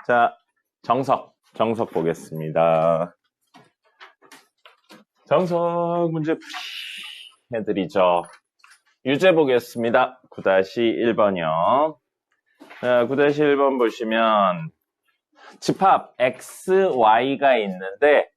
자, 정석 보겠습니다. 정석 문제 풀이 해드리죠. 유제 보겠습니다. 9-1번이요. 9-1번 보시면 집합 x, y가 있는데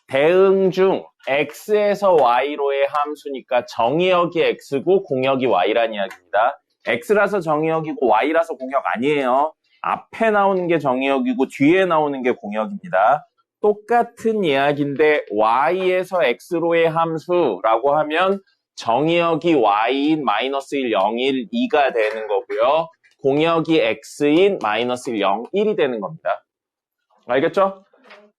대응 중 x에서 y로의 함수니까 정의역이 x고 공역이 y란 이야기입니다. x라서 정의역이고 y라서 공역 아니에요. 앞에 나오는 게 정의역이고 뒤에 나오는 게 공역입니다. 똑같은 이야기인데 y에서 x로의 함수라고 하면 정의역이 y인 -1, 0, 1, 2가 되는 거고요. 공역이 x인 -1, 0, 1이 되는 겁니다. 알겠죠?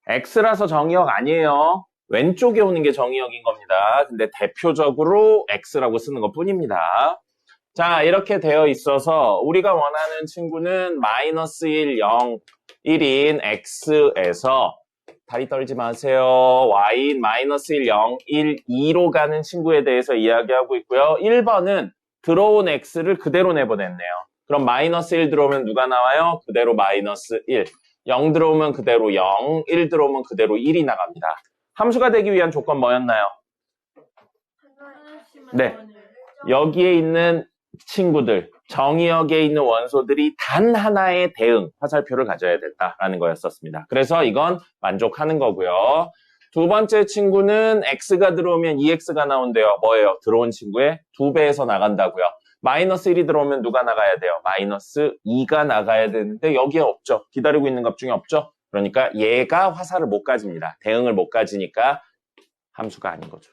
x라서 정의역 아니에요. 왼쪽에 오는 게 정의역인 겁니다. 근데 대표적으로 x라고 쓰는 것 뿐입니다. 자, 이렇게 되어 있어서 우리가 원하는 친구는 -1, 0, 1인 x에서 다리 떨지 마세요. y인 -1, 0, 1, 2로 가는 친구에 대해서 이야기하고 있고요. 1번은 들어온 x를 그대로 내보냈네요. 그럼 -1 들어오면 누가 나와요? 그대로 -1. 0 들어오면 그대로 0, 1 들어오면 그대로 1이 나갑니다. 함수가 되기 위한 조건 뭐였나요? 네, 여기에 있는 친구들, 정의역에 있는 원소들이 단 하나의 대응, 화살표를 가져야 된다라는 거였었습니다. 그래서 이건 만족하는 거고요. 두 번째 친구는 x가 들어오면 2x가 나온대요. 뭐예요? 들어온 친구의 2배에서 나간다고요. -1이 들어오면 누가 나가야 돼요? -2가 나가야 되는데 여기에 없죠. 기다리고 있는 값 중에 없죠. 그러니까 얘가 화살을 못 가집니다. 대응을 못 가지니까 함수가 아닌 거죠.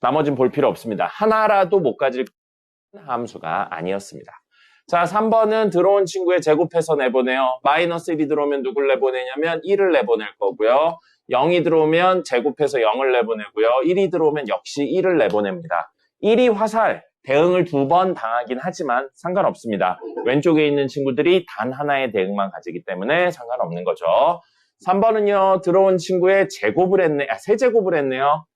나머진 볼 필요 없습니다. 하나라도 못 가질 함수가 아니었습니다. 자, 3번은 들어온 친구의 제곱해서 내보내요. -1이 들어오면 누굴 내보내냐면 1을 내보낼 거고요. 0이 들어오면 제곱해서 0을 내보내고요. 1이 들어오면 역시 1을 내보냅니다. 1이 화살, 대응을 2번 당하긴 하지만 상관없습니다. 왼쪽에 있는 친구들이 단 하나의 대응만 가지기 때문에 상관없는 거죠. 3번은요, 들어온 친구의 제곱을 했네, 세제곱을 했네요.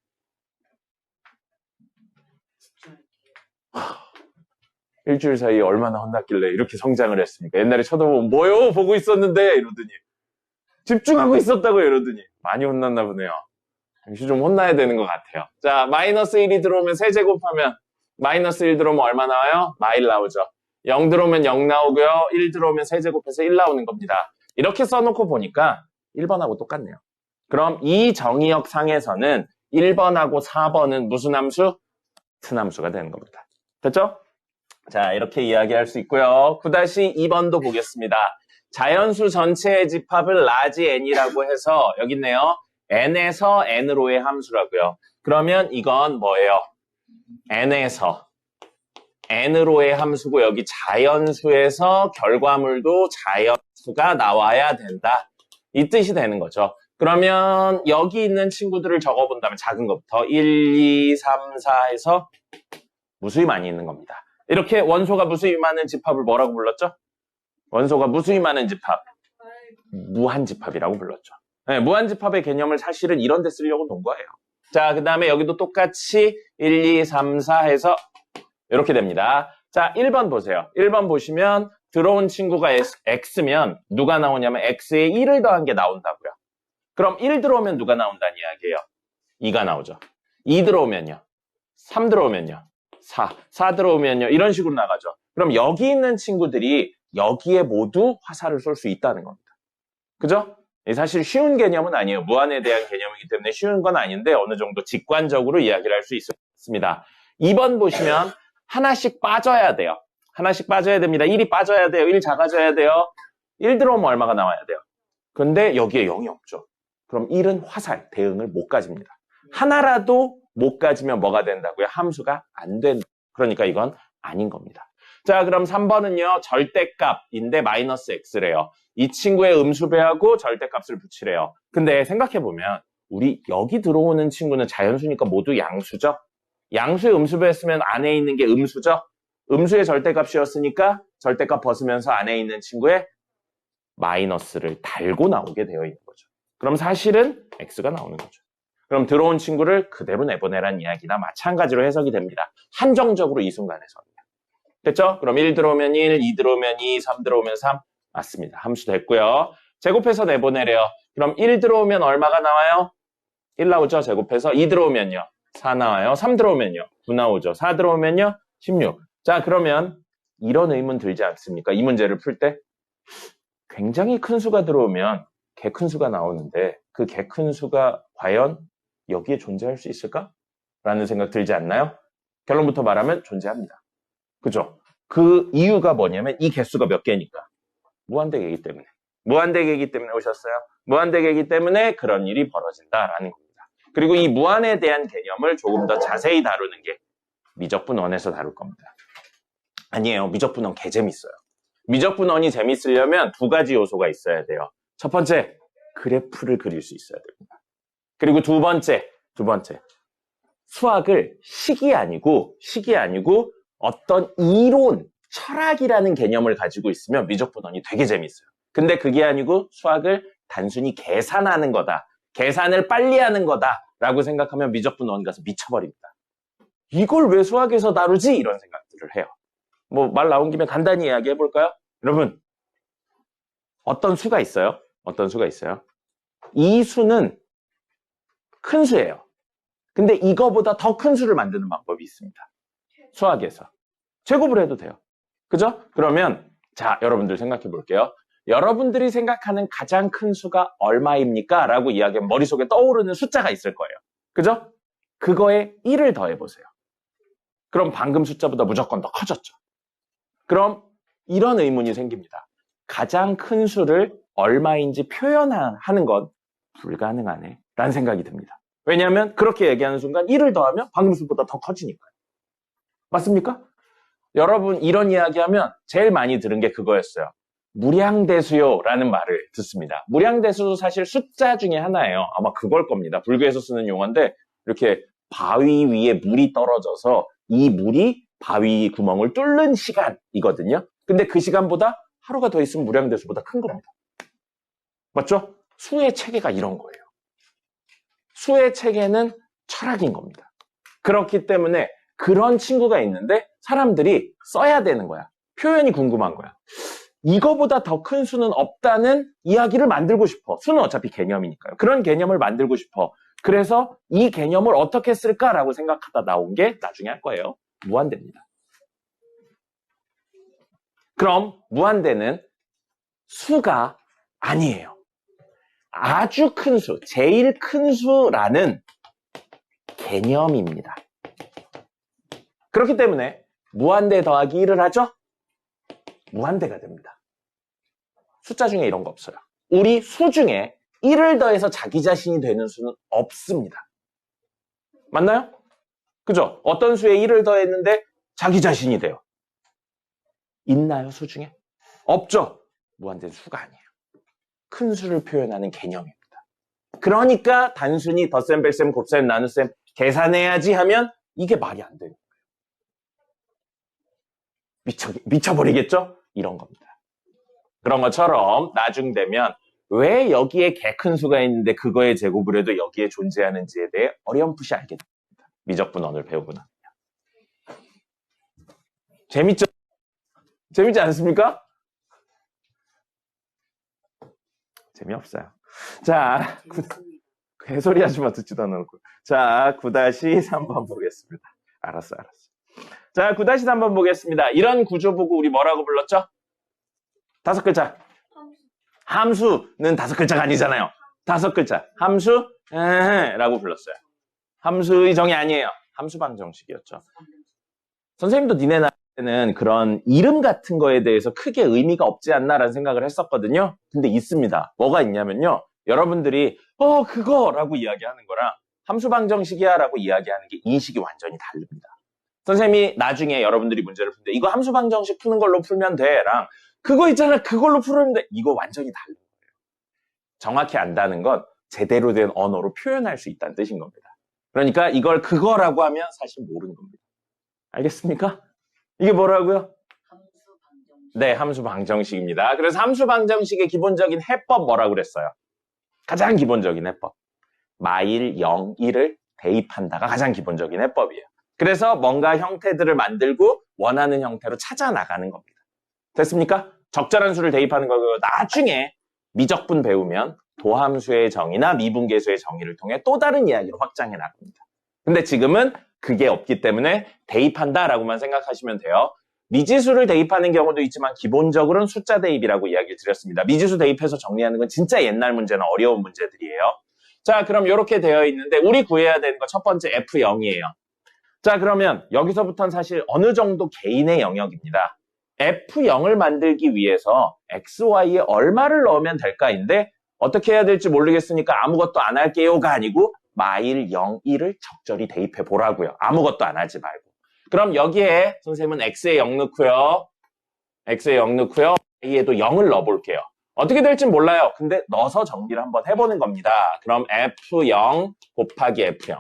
일주일 사이에 얼마나 혼났길래 이렇게 성장을 했습니까? 옛날에 쳐다보면 뭐요? 보고 있었는데 이러더니 집중하고 있었다고요 이러더니 많이 혼났나 보네요. 역시 좀 혼나야 되는 것 같아요. 자, -1이 들어오면 세제곱하면 -1 들어오면 얼마 나와요? -1 나오죠. 0 들어오면 0 나오고요. 1 들어오면 세제곱해서 1 나오는 겁니다. 이렇게 써놓고 보니까 1번하고 똑같네요. 그럼 이 정의역 상에서는 1번하고 4번은 무슨 함수? 같은 함수가 되는 겁니다. 됐죠? 자, 이렇게 이야기할 수 있고요. 9-2번도 보겠습니다. 자연수 전체의 집합을 라지 n이라고 해서 여기 있네요. n에서 n으로의 함수라고요. 그러면 이건 뭐예요? n에서 n으로의 함수고 여기 자연수에서 결과물도 자연수가 나와야 된다. 이 뜻이 되는 거죠. 그러면 여기 있는 친구들을 적어본다면 작은 것부터 1, 2, 3, 4 해서 무수히 많이 있는 겁니다. 이렇게 원소가 무수히 많은 집합을 뭐라고 불렀죠? 원소가 무수히 많은 집합, 무한집합이라고 불렀죠. 네, 무한집합의 개념을 사실은 이런 데 쓰려고 놓은 거예요. 자, 그 다음에 여기도 똑같이 1, 2, 3, 4 해서 이렇게 됩니다. 자, 1번 보세요. 1번 보시면 들어온 친구가 x면 누가 나오냐면 x에 1을 더한 게 나온다고요. 그럼 1 들어오면 누가 나온다는 이야기예요? 2가 나오죠. 2 들어오면요. 3 들어오면요. 4 들어오면요. 이런 식으로 나가죠. 그럼 여기 있는 친구들이 여기에 모두 화살을 쏠 수 있다는 겁니다. 그죠? 사실 쉬운 개념은 아니에요. 무한에 대한 개념이기 때문에 쉬운 건 아닌데 어느 정도 직관적으로 이야기를 할 수 있습니다. 2번 보시면 하나씩 빠져야 돼요. 하나씩 빠져야 됩니다. 1이 빠져야 돼요. 1 작아져야 돼요. 1 들어오면 얼마가 나와야 돼요? 근데 여기에 0이 없죠. 그럼 1은 화살, 대응을 못 가집니다. 하나라도 못 가지면 뭐가 된다고요? 함수가 안 된다. 그러니까 이건 아닌 겁니다. 자, 그럼 3번은요. 절대값인데 -x래요. 이 친구의 음수배하고 절대값을 붙이래요. 근데 생각해보면 우리 여기 들어오는 친구는 자연수니까 모두 양수죠? 양수의 음수배였으면 안에 있는 게 음수죠? 음수의 절대값이었으니까 절대값 벗으면서 안에 있는 친구의 마이너스를 달고 나오게 되어 있는 거죠. 그럼 사실은 x가 나오는 거죠. 그럼 들어온 친구를 그대로 내보내란 이야기나 마찬가지로 해석이 됩니다. 한정적으로 이 순간에서는. 됐죠? 그럼 1 들어오면 1, 2 들어오면 2, 3 들어오면 3. 맞습니다. 함수 됐고요. 제곱해서 내보내래요. 그럼 1 들어오면 얼마가 나와요? 1 나오죠. 제곱해서 2 들어오면요. 4 나와요. 3 들어오면요. 9 나오죠. 4 들어오면요. 16. 자, 그러면 이런 의문 들지 않습니까? 이 문제를 풀 때 굉장히 큰 수가 들어오면 개 큰 수가 나오는데 그 개 큰 수가 과연 여기에 존재할 수 있을까? 라는 생각 들지 않나요? 결론부터 말하면 존재합니다. 그죠? 그 이유가 뭐냐면 이 개수가 몇 개니까. 무한대개이기 때문에. 무한대개이기 때문에 오셨어요. 무한대개이기 때문에 그런 일이 벌어진다라는 겁니다. 그리고 이 무한에 대한 개념을 조금 더 자세히 다루는 게 미적분원에서 다룰 겁니다. 아니에요. 미적분원 개재밌어요. 미적분원이 재밌으려면 두 가지 요소가 있어야 돼요. 첫 번째, 그래프를 그릴 수 있어야 됩니다. 그리고 두 번째, 수학을 식이 아니고 어떤 이론, 철학이라는 개념을 가지고 있으면 미적분원이 되게 재밌어요. 근데 그게 아니고 수학을 단순히 계산하는 거다. 계산을 빨리 하는 거다라고 생각하면 미적분원 가서 미쳐버립니다. 이걸 왜 수학에서 다루지? 이런 생각들을 해요. 뭐 말 나온 김에 간단히 이야기해 볼까요? 여러분, 어떤 수가 있어요? 이 수는 큰 수예요. 근데 이거보다 더 큰 수를 만드는 방법이 있습니다. 수학에서. 제곱을 해도 돼요. 그죠? 그러면 자, 여러분들 생각해 볼게요. 여러분들이 생각하는 가장 큰 수가 얼마입니까? 라고 이야기하면 머릿속에 떠오르는 숫자가 있을 거예요. 그죠? 그거에 1을 더해보세요. 그럼 방금 숫자보다 무조건 더 커졌죠. 그럼 이런 의문이 생깁니다. 가장 큰 수를 얼마인지 표현하는 건 불가능하네 라는 생각이 듭니다. 왜냐하면 그렇게 얘기하는 순간 1을 더하면 방금 수보다 더 커지니까요. 맞습니까? 여러분 이런 이야기하면 제일 많이 들은 게 그거였어요. 무량대수요라는 말을 듣습니다. 무량대수도 사실 숫자 중에 하나예요. 아마 그걸 겁니다. 불교에서 쓰는 용어인데 이렇게 바위 위에 물이 떨어져서 이 물이 바위 구멍을 뚫는 시간이거든요. 근데 그 시간보다 하루가 더 있으면 무량대수보다 큰 겁니다. 맞죠? 수의 체계가 이런 거예요. 수의 체계는 철학인 겁니다. 그렇기 때문에 그런 친구가 있는데 사람들이 써야 되는 거야. 표현이 궁금한 거야. 이거보다 더 큰 수는 없다는 이야기를 만들고 싶어. 수는 어차피 개념이니까요. 그런 개념을 만들고 싶어. 그래서 이 개념을 어떻게 쓸까라고 생각하다 나온 게 나중에 할 거예요. 무한대입니다. 그럼 무한대는 수가 아니에요. 아주 큰 수, 제일 큰 수라는 개념입니다. 그렇기 때문에 무한대 더하기 1을 하죠? 무한대가 됩니다. 숫자 중에 이런 거 없어요. 우리 수 중에 1을 더해서 자기 자신이 되는 수는 없습니다. 맞나요? 그죠? 어떤 수에 1을 더했는데 자기 자신이 돼요. 있나요, 수 중에? 없죠? 무한대는 수가 아니에요. 큰 수를 표현하는 개념입니다. 그러니까 단순히 덧셈, 뺄셈, 곱셈, 나눗셈 계산해야지 하면 이게 말이 안 되는 거예요. 미쳐버리겠죠? 이런 겁니다. 그런 것처럼 나중 되면 왜 여기에 개 큰 수가 있는데 그거의 제곱을 해도 여기에 존재하는지에 대해 어렴풋이 알게 됩니다. 미적분원을 배우고 나면. 재밌죠? 재밌지 않습니까? 재미없어요. 자, 개소리 하지 마, 듣지도 않고. 자, 9-3번 보겠습니다. 알았어. 자, 9-3번 보겠습니다. 이런 구조 보고 우리 뭐라고 불렀죠? 5글자. 함수는 5글자가 아니잖아요. 5글자. 함수, 라고 불렀어요. 함수의 정의 아니에요. 함수방 정식이었죠. 선생님도 니네 나이에는 그런 이름 같은 거에 대해서 크게 의미가 없지 않나라는 생각을 했었거든요. 근데 있습니다. 뭐가 있냐면요. 여러분들이 그거라고 이야기하는 거랑 함수방 정식이야 라고 이야기하는 게 인식이 완전히 다릅니다. 선생님이 나중에 여러분들이 문제를 푸는데 이거 함수방 정식 푸는 걸로 풀면 돼랑 그거 있잖아 그걸로 풀면 돼. 이거 완전히 다른 거예요. 정확히 안다는 건 제대로 된 언어로 표현할 수 있다는 뜻인 겁니다. 그러니까 이걸 그거라고 하면 사실 모르는 겁니다. 알겠습니까? 이게 뭐라고요? 네, 함수방정식입니다. 그래서 함수방정식의 기본적인 해법 뭐라고 그랬어요? 가장 기본적인 해법. 마일 0, 1을 대입한다가 가장 기본적인 해법이에요. 그래서 뭔가 형태들을 만들고 원하는 형태로 찾아 나가는 겁니다. 됐습니까? 적절한 수를 대입하는 거고요. 나중에 미적분 배우면 도함수의 정의나 미분계수의 정의를 통해 또 다른 이야기로 확장해 나갑니다. 근데 지금은 그게 없기 때문에 대입한다라고만 생각하시면 돼요. 미지수를 대입하는 경우도 있지만 기본적으로는 숫자 대입이라고 이야기를 드렸습니다. 미지수 대입해서 정리하는 건 진짜 옛날 문제나 어려운 문제들이에요. 자, 그럼 이렇게 되어 있는데 우리 구해야 되는 거 첫 번째 F0이에요. 자, 그러면 여기서부터는 사실 어느 정도 개인의 영역입니다. F0을 만들기 위해서 XY에 얼마를 넣으면 될까인데 어떻게 해야 될지 모르겠으니까 아무것도 안 할게요가 아니고 마일 0, 1을 적절히 대입해 보라고요. 아무것도 안 하지 말고. 그럼 여기에 선생님은 X에 0 넣고요. X에 0 넣고요. Y에도 0을 넣어볼게요. 어떻게 될지 몰라요. 근데 넣어서 정리를 한번 해보는 겁니다. 그럼 F0 곱하기 F0.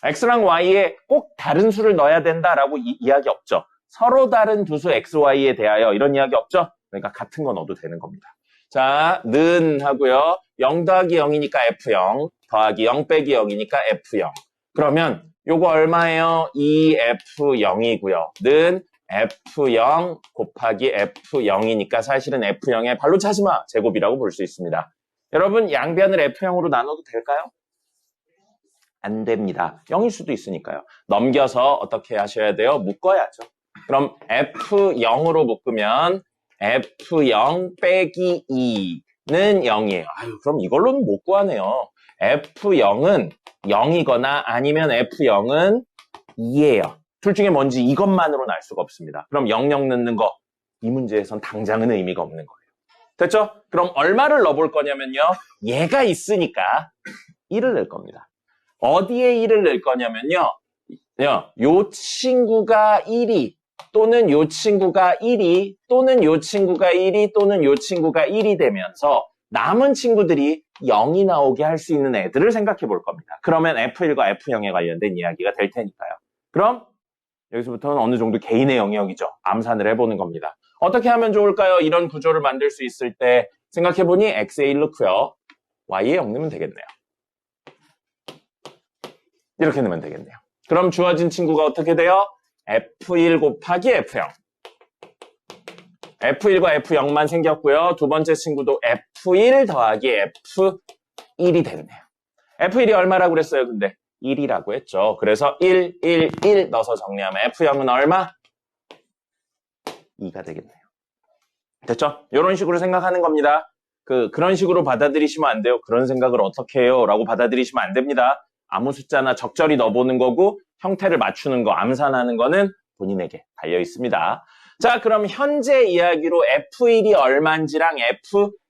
X랑 Y에 꼭 다른 수를 넣어야 된다라고 이야기 없죠. 서로 다른 두 수 XY에 대하여 이런 이야기 없죠. 그러니까 같은 거 넣어도 되는 겁니다. 자, 는 하고요. 0 더하기 0이니까 F0 더하기 0 빼기 0이니까 F0. 그러면 요거 얼마예요? 2F0이고요. 는 F0 곱하기 F0이니까 사실은 F0의 발로 차지 마 제곱이라고 볼 수 있습니다. 여러분 양변을 F0으로 나눠도 될까요? 안 됩니다. 0일 수도 있으니까요. 넘겨서 어떻게 하셔야 돼요? 묶어야죠. 그럼 F0으로 묶으면 F0 빼기 2는 0이에요. 아유, 그럼 이걸로는 못 구하네요. F0은 0이거나 아니면 F0은 2예요. 둘 중에 뭔지 이것만으로는 알 수가 없습니다. 그럼 00 넣는 거, 이 문제에선 당장은 의미가 없는 거예요. 됐죠? 그럼 얼마를 넣어볼 거냐면요. 얘가 있으니까 1을 넣을 겁니다. 어디에 1을 넣을 거냐면요. 요 친구가 1이 또는 요 친구가 1이 또는 요 친구가 1이 또는 요 친구가 1이 되면서 남은 친구들이 0이 나오게 할 수 있는 애들을 생각해 볼 겁니다. 그러면 F1과 F0에 관련된 이야기가 될 테니까요. 그럼 여기서부터는 어느 정도 개인의 영역이죠. 암산을 해보는 겁니다. 어떻게 하면 좋을까요? 이런 구조를 만들 수 있을 때 생각해보니 X에 1 넣고요. Y에 0 넣으면 되겠네요. 이렇게 넣으면 되겠네요. 그럼 주어진 친구가 어떻게 돼요? F1 곱하기 F0. F1과 F0만 생겼고요. 두 번째 친구도 F1 더하기 F1이 됐네요. F1이 얼마라고 그랬어요? 근데 1이라고 했죠. 그래서 1, 1, 1 넣어서 정리하면 F0은 얼마? 2가 되겠네요. 됐죠? 이런 식으로 생각하는 겁니다. 그런 식으로 받아들이시면 안 돼요. 그런 생각을 어떻게 해요? 라고 받아들이시면 안 됩니다. 아무 숫자나 적절히 넣어보는 거고 형태를 맞추는 거, 암산하는 거는 본인에게 달려 있습니다. 자, 그럼 현재 이야기로 F1이 얼만지랑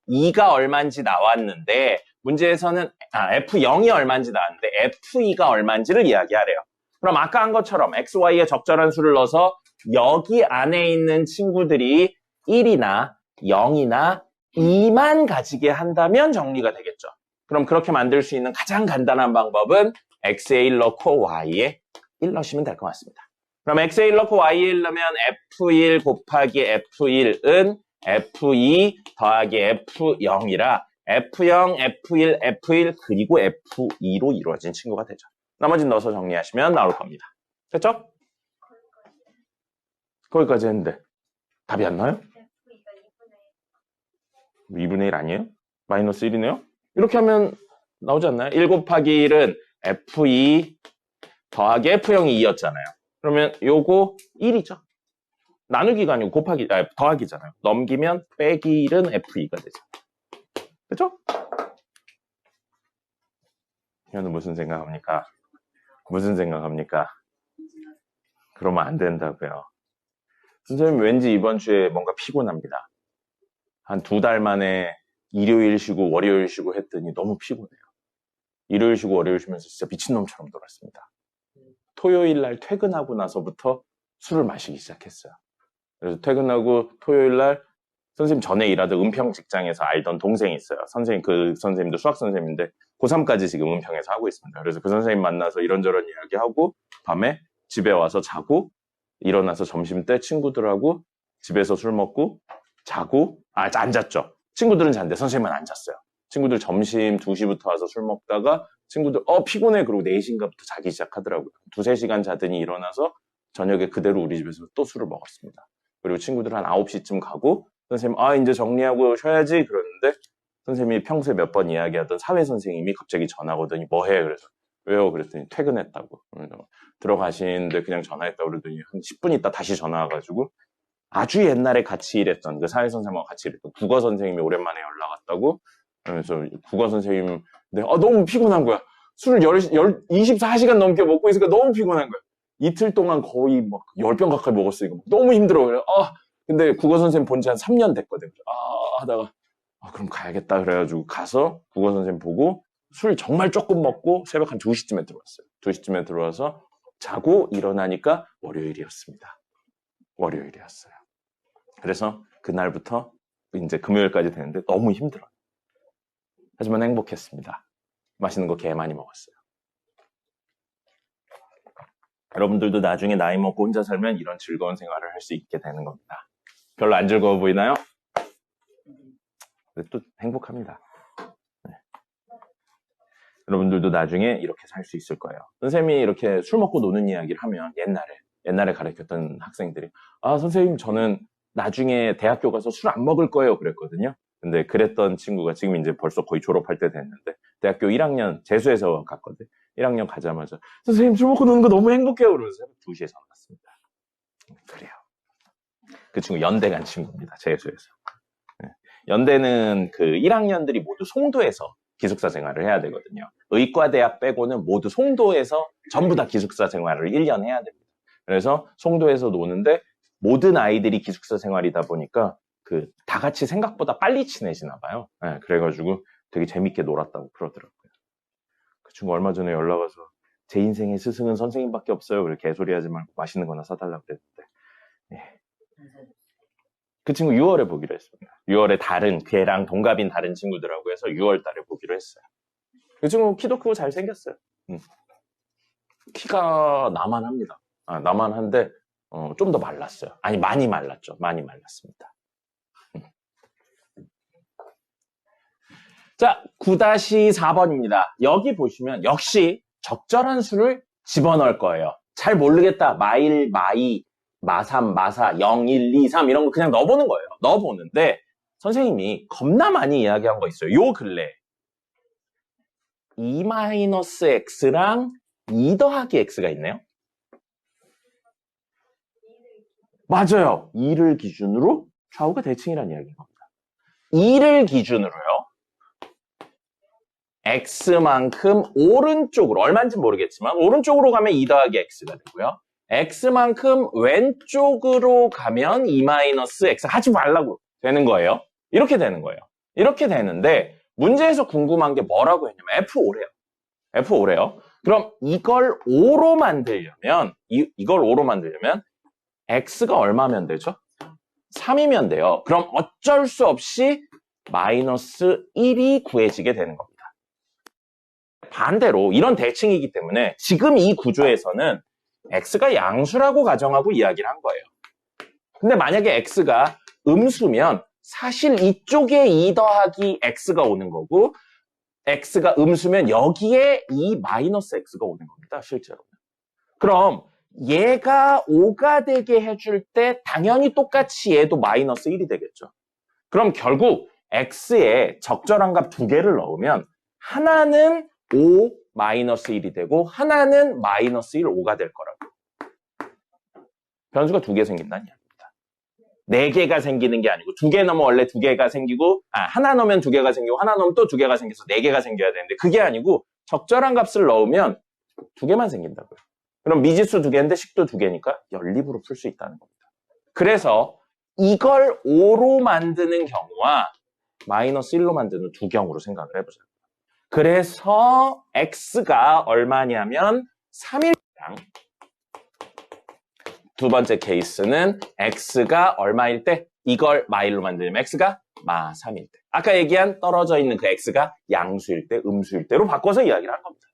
F2가 얼만지 나왔는데 문제에서는 F0이 얼만지 나왔는데 F2가 얼만지를 이야기하래요. 그럼 아까 한 것처럼 XY에 적절한 수를 넣어서 여기 안에 있는 친구들이 1이나 0이나 2만 가지게 한다면 정리가 되겠죠. 그럼 그렇게 만들 수 있는 가장 간단한 방법은 X에 1 넣고 Y에 1 넣으시면 될 것 같습니다. 그럼 X에 1 넣고 Y에 1 넣으면 F1 곱하기 F1은 F2 더하기 F0이라 F0, F1, F1 그리고 F2로 이루어진 친구가 되죠. 나머지는 넣어서 정리하시면 나올 겁니다. 됐죠? 거기까지 했는데 답이 안 나요? 2분의 1 아니에요? 마이너스 1이네요? 이렇게 하면 나오지 않나요? 1 곱하기 1은 F2 더하기 F0이 2였잖아요. 그러면 요거 1이죠. 나누기가 아니고 더하기잖아요. 넘기면 빼기 1은 F2가 되죠. 그죠? 현우 무슨 생각합니까? 무슨 생각합니까? 그러면 안 된다고요. 선생님 왠지 이번 주에 뭔가 피곤합니다. 한 2달 만에 일요일 쉬고 월요일 쉬고 했더니 너무 피곤해요. 일요일 쉬고 월요일 쉬면서 진짜 미친놈처럼 놀았습니다. 토요일 날 퇴근하고 나서부터 술을 마시기 시작했어요. 그래서 퇴근하고 토요일 날 선생님 전에 일하던 은평 직장에서 알던 동생이 있어요. 선생님, 그 선생님도 수학 선생님인데 고3까지 지금 은평에서 하고 있습니다. 그래서 그 선생님 만나서 이런저런 이야기하고 밤에 집에 와서 자고 일어나서 점심때 친구들하고 집에서 술 먹고 자고 안 잤죠. 친구들은 잤는데 선생님은 안 잤어요. 친구들 점심 2시부터 와서 술 먹다가 친구들 피곤해 그러고 4시인가부터 자기 시작하더라고요. 2-3시간 자더니 일어나서 저녁에 그대로 우리 집에서 또 술을 먹었습니다. 그리고 친구들 한 9시쯤 가고 선생님 이제 정리하고 쉬어야지 그러는데 선생님이 평소에 몇 번 이야기하던 사회 선생님이 갑자기 전화가 오더니 뭐 해? 그래서 왜요? 그랬더니 퇴근했다고. 들어가시는데 그냥 전화했다고 그러더니 한 10분 있다 다시 전화 와가지고 아주 옛날에 같이 일했던 그 사회 선생님하고 같이 일했던 국어 선생님이 오랜만에 연락 왔다고. 그래서 국어 선생님 너무 피곤한 거야. 술을 24시간 넘게 먹고 있으니까 너무 피곤한 거야. 이틀 동안 거의 막 10병 가까이 먹었으니까 너무 힘들어. 그래. 근데 국어 선생님 본 지 한 3년 됐거든. 하다가 그럼 가야겠다 그래가지고 가서 국어 선생님 보고 술 정말 조금 먹고 새벽 한 2시쯤에 들어왔어요. 2시쯤에 들어와서 자고 일어나니까 월요일이었습니다. 월요일이었어요. 그래서 그날부터 이제 금요일까지 되는데 너무 힘들어요. 하지만 행복했습니다. 맛있는 거 개 많이 먹었어요. 여러분들도 나중에 나이 먹고 혼자 살면 이런 즐거운 생활을 할 수 있게 되는 겁니다. 별로 안 즐거워 보이나요? 근데 또 행복합니다. 네. 여러분들도 나중에 이렇게 살 수 있을 거예요. 선생님이 이렇게 술 먹고 노는 이야기를 하면 옛날에 가르쳤던 학생들이 선생님 저는 나중에 대학교 가서 술 안 먹을 거예요 그랬거든요. 근데 그랬던 친구가 지금 이제 벌써 거의 졸업할 때 됐는데 대학교 1학년 재수해서 갔거든. 1학년 가자마자 선생님 술 먹고 노는 거 너무 행복해요 그러면서 새벽 2시에 전화 왔습니다. 그래요. 그 친구 연대 간 친구입니다. 재수해서. 네. 연대는 그 1학년들이 모두 송도에서 기숙사 생활을 해야 되거든요. 의과대학 빼고는 모두 송도에서 전부 다 기숙사 생활을 1년 해야 됩니다. 그래서 송도에서 노는데 모든 아이들이 기숙사 생활이다 보니까 다 같이 생각보다 빨리 친해지나 봐요. 네, 그래가지고 되게 재밌게 놀았다고 그러더라고요. 그 친구 얼마 전에 연락 와서 제 인생의 스승은 선생님밖에 없어요. 그래 개소리 하지 말고 맛있는 거나 사달라고 그랬는데 네. 그 친구 6월에 보기로 했습니다. 6월에 걔랑 동갑인 다른 친구들하고 해서 6월 달에 보기로 했어요. 그 친구 키도 크고 잘생겼어요. 키가 나만합니다. 나만한데 좀 더 말랐어요. 아니 많이 말랐죠. 많이 말랐습니다. 자, 9-4번입니다. 여기 보시면 역시 적절한 수를 집어넣을 거예요. 잘 모르겠다. 마일, 마이, 마삼, 마사, 0, 1, 2, 3 이런 거 그냥 넣어보는 거예요. 넣어보는데 선생님이 겁나 많이 이야기한 거 있어요. 요 근래 2-x랑 2 더하기 x가 있네요. 맞아요. 2를 기준으로 좌우가 대칭이라는 이야기인 겁니다. 2를 기준으로요. x만큼 오른쪽으로, 얼마인지 모르겠지만 오른쪽으로 가면 2 더하기 x가 되고요. x만큼 왼쪽으로 가면 2-x 하지 말라고 되는 거예요. 이렇게 되는 거예요. 이렇게 되는데 문제에서 궁금한 게 뭐라고 했냐면 F5래요. F5래요. 그럼 이걸 5로 만들려면 이걸 5로 만들려면 x가 얼마면 되죠? 3이면 돼요. 그럼 어쩔 수 없이 -1이 구해지게 되는 겁니다. 반대로 이런 대칭이기 때문에 지금 이 구조에서는 x가 양수라고 가정하고 이야기를 한 거예요. 근데 만약에 x가 음수면 사실 이쪽에 2 더하기 x가 오는 거고 x가 음수면 여기에 2-x가 오는 겁니다. 실제로. 그럼 얘가 5가 되게 해줄 때 당연히 똑같이 얘도 -1이 되겠죠. 그럼 결국 x에 적절한 값 2개를 넣으면 하나는 5-1이 되고 하나는 -1, 5가 될 거라고. 변수가 2개 생긴다는 이야기입니다. 4개가 생기는 게 아니고 2개 넣으면 원래 2개가 생기고 하나 넣으면 2개가 생기고 하나 넣으면 또 2개가 생겨서 4개가 생겨야 되는데 그게 아니고 적절한 값을 넣으면 2개만 생긴다고요. 그럼 미지수 2개인데 식도 2개니까 연립으로 풀 수 있다는 겁니다. 그래서 이걸 5로 만드는 경우와 -1로 만드는 두 경우로 생각을 해보자고요. 그래서 x가 얼마냐면 3일당 두 번째 케이스는 x가 얼마일 때 이걸 마일로 만들면 x가 -3일 때 아까 얘기한 떨어져 있는 그 x가 양수일 때 음수일 때로 바꿔서 이야기를 한 겁니다.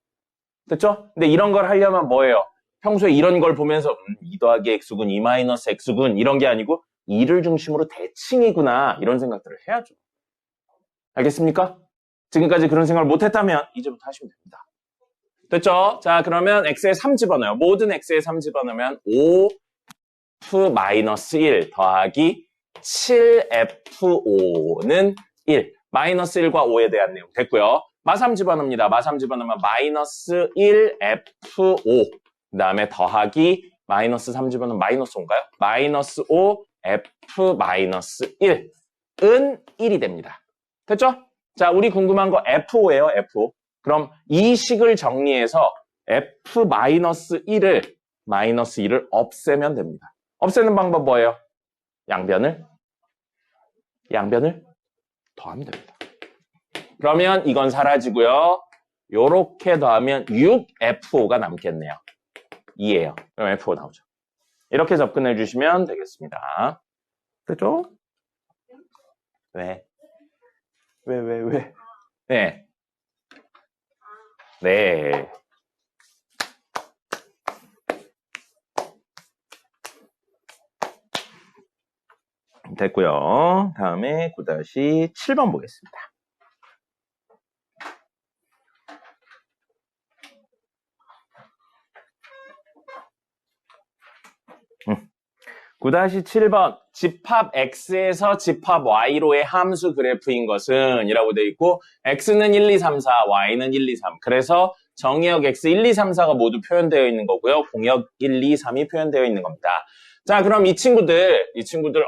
됐죠? 근데 이런 걸 하려면 뭐예요? 평소에 이런 걸 보면서 2 더하기 x군, 2-x군 이런 게 아니고 2를 중심으로 대칭이구나 이런 생각들을 해야죠. 알겠습니까? 지금까지 그런 생각을 못했다면 이제부터 하시면 됩니다. 됐죠? 자, 그러면 x에 3 집어넣어요. 모든 x에 3 집어넣으면 5f-1 더하기 7f5는 1. 마이너스 1과 5에 대한 내용 됐고요. 마3 집어넣습니다. 마3 집어넣으면 마이너스 1 F5 그 다음에 더하기 마이너스 3 집어넣으면 마이너스 5인가요? 마이너스 5 F 마이너스 1은 1이 됩니다. 됐죠? 자, 우리 궁금한 거 F5예요. F5. 그럼 이 식을 정리해서 F 마이너스 1을 마이너스 1을 없애면 됩니다. 없애는 방법 뭐예요? 양변을 더하면 됩니다. 그러면 이건 사라지고요. 요렇게 더하면 6F5가 남겠네요. 2예요. 그럼 F5 나오죠. 이렇게 접근해 주시면 되겠습니다. 됐죠? 왜? 네. 네. 됐고요. 다음에 9-7번 보겠습니다. 9-7번 집합 x에서 집합 y로의 함수 그래프인 것은 이라고 되어 있고 x는 1, 2, 3, 4, y는 1, 2, 3 그래서 정의역 x 1, 2, 3, 4가 모두 표현되어 있는 거고요. 공역 1, 2, 3이 표현되어 있는 겁니다. 자, 그럼 이 친구들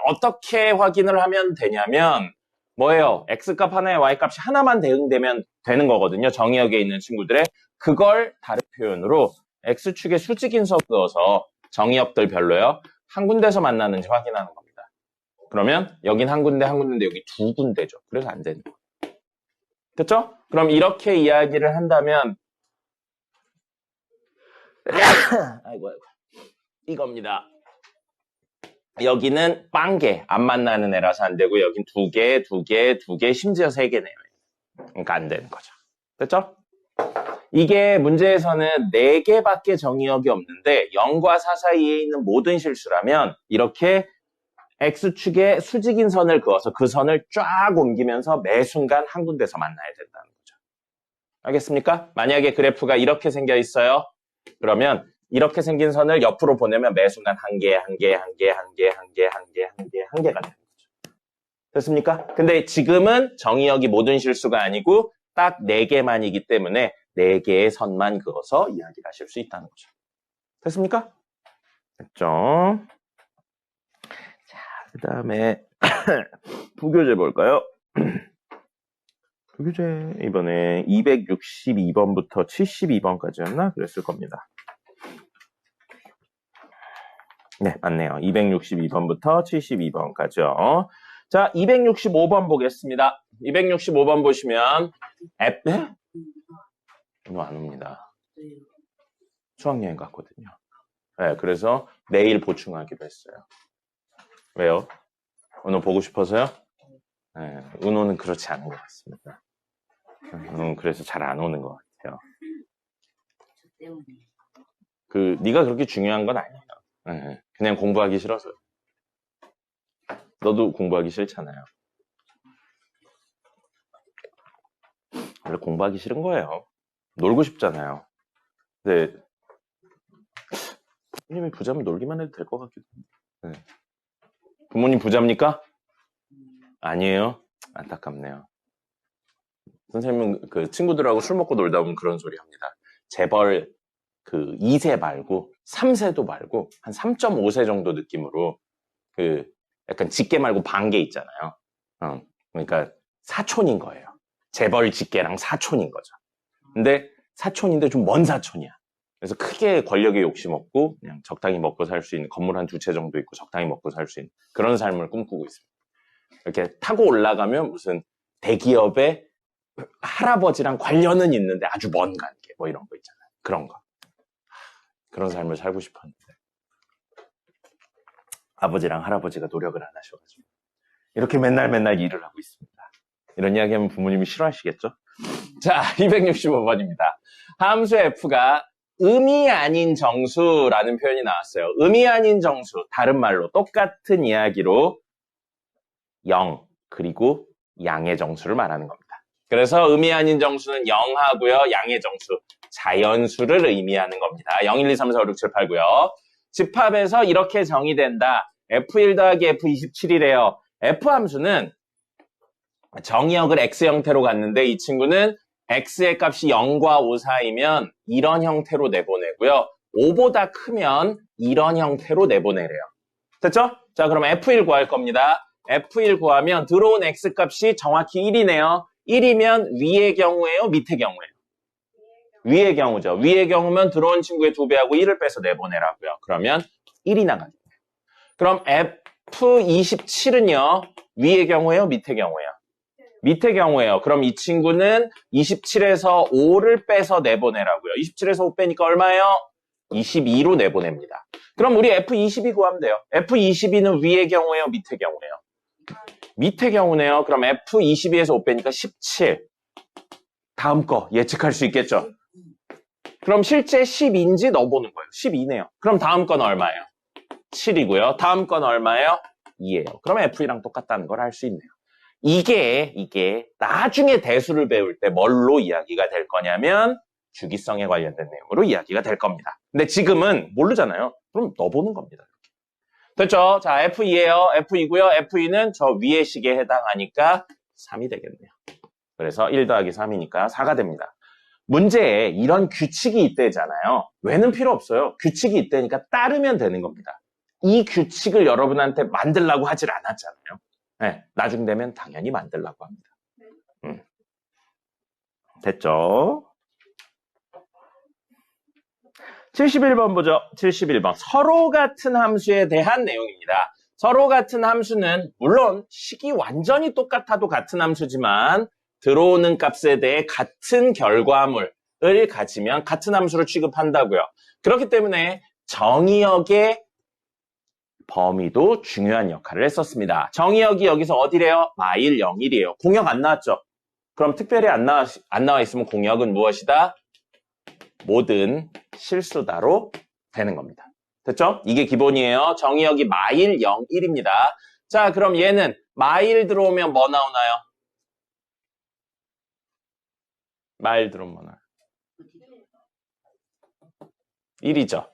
어떻게 확인을 하면 되냐면 뭐예요? x값 하나에 y값이 하나만 대응되면 되는 거거든요. 정의역에 있는 친구들의 그걸 다른 표현으로 x축에 수직인서 그어서 정의역들 별로요. 한 군데서 만나는지 확인하는 겁니다. 그러면 여긴 한 군데인데 여기 두 군데죠. 그래서 안 되는 거예요. 됐죠? 그럼 이렇게 이야기를 한다면 아이고 이겁니다. 여기는 빵개 안 만나는 애라서 안 되고 여긴 두 개, 심지어 세 개네요. 그러니까 안 되는 거죠. 됐죠? 이게 문제에서는 4개밖에 정의역이 없는데 0과 4 사이에 있는 모든 실수라면 이렇게 X축에 수직인 선을 그어서 그 선을 쫙 옮기면서 매 순간 한 군데서 만나야 된다는 거죠. 알겠습니까? 만약에 그래프가 이렇게 생겨 있어요. 그러면 이렇게 생긴 선을 옆으로 보내면 매 순간 한 개가 되는 거죠. 됐습니까? 근데 지금은 정의역이 모든 실수가 아니고 딱 4개만이기 때문에 4개의 선만 그어서 이야기를 하실 수 있다는 거죠. 됐습니까? 됐죠? 자, 그 다음에 부교재 볼까요? 부교재 이번에 262번부터 72번까지였나? 그랬을 겁니다. 네, 맞네요. 262번부터 72번까지요. 자, 265번 보겠습니다. 265번 보시면 네? 오늘 안 옵니다. 수학여행 갔거든요. 네, 그래서 내일 보충하기로 했어요. 왜요? 은호 보고 싶어서요? 네, 은호는 그렇지 않은 것 같습니다. 그래서 잘 안 오는 것 같아요. 네가 그렇게 중요한 건 아니에요. 네, 그냥 공부하기 싫어서. 너도 공부하기 싫잖아요. 원래 공부하기 싫은 거예요. 놀고 싶잖아요. 근데 부모님이 부자면 놀기만 해도 될 것 같기도 한데. 네. 부모님 부자입니까? 아니에요? 안타깝네요. 선생님은 그 친구들하고 술 먹고 놀다 보면 그런 소리 합니다. 재벌 2세 말고 3세도 말고 한 3.5세 정도 느낌으로 약간 직계 말고 반계 있잖아요. 그러니까 사촌인 거예요. 재벌 직계랑 사촌인 거죠. 근데 사촌인데 좀 먼 사촌이야. 그래서 크게 권력에 욕심 없고 그냥 적당히 먹고 살 수 있는 건물 한 2채 정도 있고 적당히 먹고 살 수 있는 그런 삶을 꿈꾸고 있습니다. 이렇게 타고 올라가면 무슨 대기업의 할아버지랑 관련은 있는데 아주 먼 관계 뭐 이런 거 있잖아요. 그런 거. 그런 삶을 살고 싶었는데 아버지랑 할아버지가 노력을 안 하셔가지고 이렇게 맨날 일을 하고 있습니다. 이런 이야기하면 부모님이 싫어하시겠죠? 자, 265번입니다. 함수 f가 음이 아닌 정수라는 표현이 나왔어요. 음이 아닌 정수, 다른 말로 똑같은 이야기로 0 그리고 양의 정수를 말하는 겁니다. 그래서 음이 아닌 정수는 0하고요. 양의 정수, 자연수를 의미하는 겁니다. 0, 1, 2, 3, 4, 5, 6, 7, 8, 9요. 집합에서 이렇게 정의된다. F1 더하기 F27이래요. F 함수는 정의역을 x 형태로 갔는데 이 친구는 x의 값이 0과 5 사이면 이런 형태로 내보내고요. 5보다 크면 이런 형태로 내보내래요. 됐죠? 자, 그럼 F1 구할 겁니다. F1 구하면 들어온 x 값이 정확히 1이네요. 1이면 위의 경우예요? 밑의 경우예요? 위의 경우죠. 위의 경우면 들어온 친구의 2배하고 1을 빼서 내보내라고요. 그러면 1이 나가겠네요. 그럼 F27은요. 위의 경우예요? 밑의 경우예요? 밑의 경우예요. 그럼 이 친구는 27에서 5를 빼서 내보내라고요. 27에서 5 빼니까 얼마예요? 22로 내보냅니다. 그럼 우리 F22 구하면 돼요. F22는 위의 경우예요? 밑의 경우예요? 밑의 경우네요. 그럼 F22에서 5 빼니까 17. 다음 거 예측할 수 있겠죠? 그럼 실제 10인지 넣어보는 거예요. 12네요. 그럼 다음 건 얼마예요? 7이고요. 다음 건 얼마예요? 2예요. 그럼 F2랑 똑같다는 걸 알 수 있네요. 이게 나중에 대수를 배울 때 뭘로 이야기가 될 거냐면 주기성에 관련된 내용으로 이야기가 될 겁니다. 근데 지금은 모르잖아요. 그럼 넣어보는 겁니다. 됐죠? 자, F2예요. F2고요. F2는 저 위의 식에 해당하니까 3이 되겠네요. 그래서 1 더하기 3이니까 4가 됩니다. 문제에 이런 규칙이 있대잖아요. 왜는 필요 없어요. 규칙이 있다니까 따르면 되는 겁니다. 이 규칙을 여러분한테 만들라고 하질 않았잖아요. 네, 나중 되면 당연히 만들라고 합니다. 됐죠? 71번 보죠. 71번. 서로 같은 함수에 대한 내용입니다. 서로 같은 함수는 물론 식이 완전히 똑같아도 같은 함수지만 들어오는 값에 대해 같은 결과물을 가지면 같은 함수로 취급한다고요. 그렇기 때문에 정의역의 범위도 중요한 역할을 했었습니다. 정의역이 여기서 어디래요? 마일 0일이에요. 공역 안 나왔죠? 그럼 특별히 안 나와 있으면 공역은 무엇이다? 모든 실수다로 되는 겁니다. 됐죠? 이게 기본이에요. 정의역이 마일 0일입니다. 자, 그럼 얘는 마일 들어오면 뭐 나오나요? 마일 들어오면 뭐 나와요? 1이죠.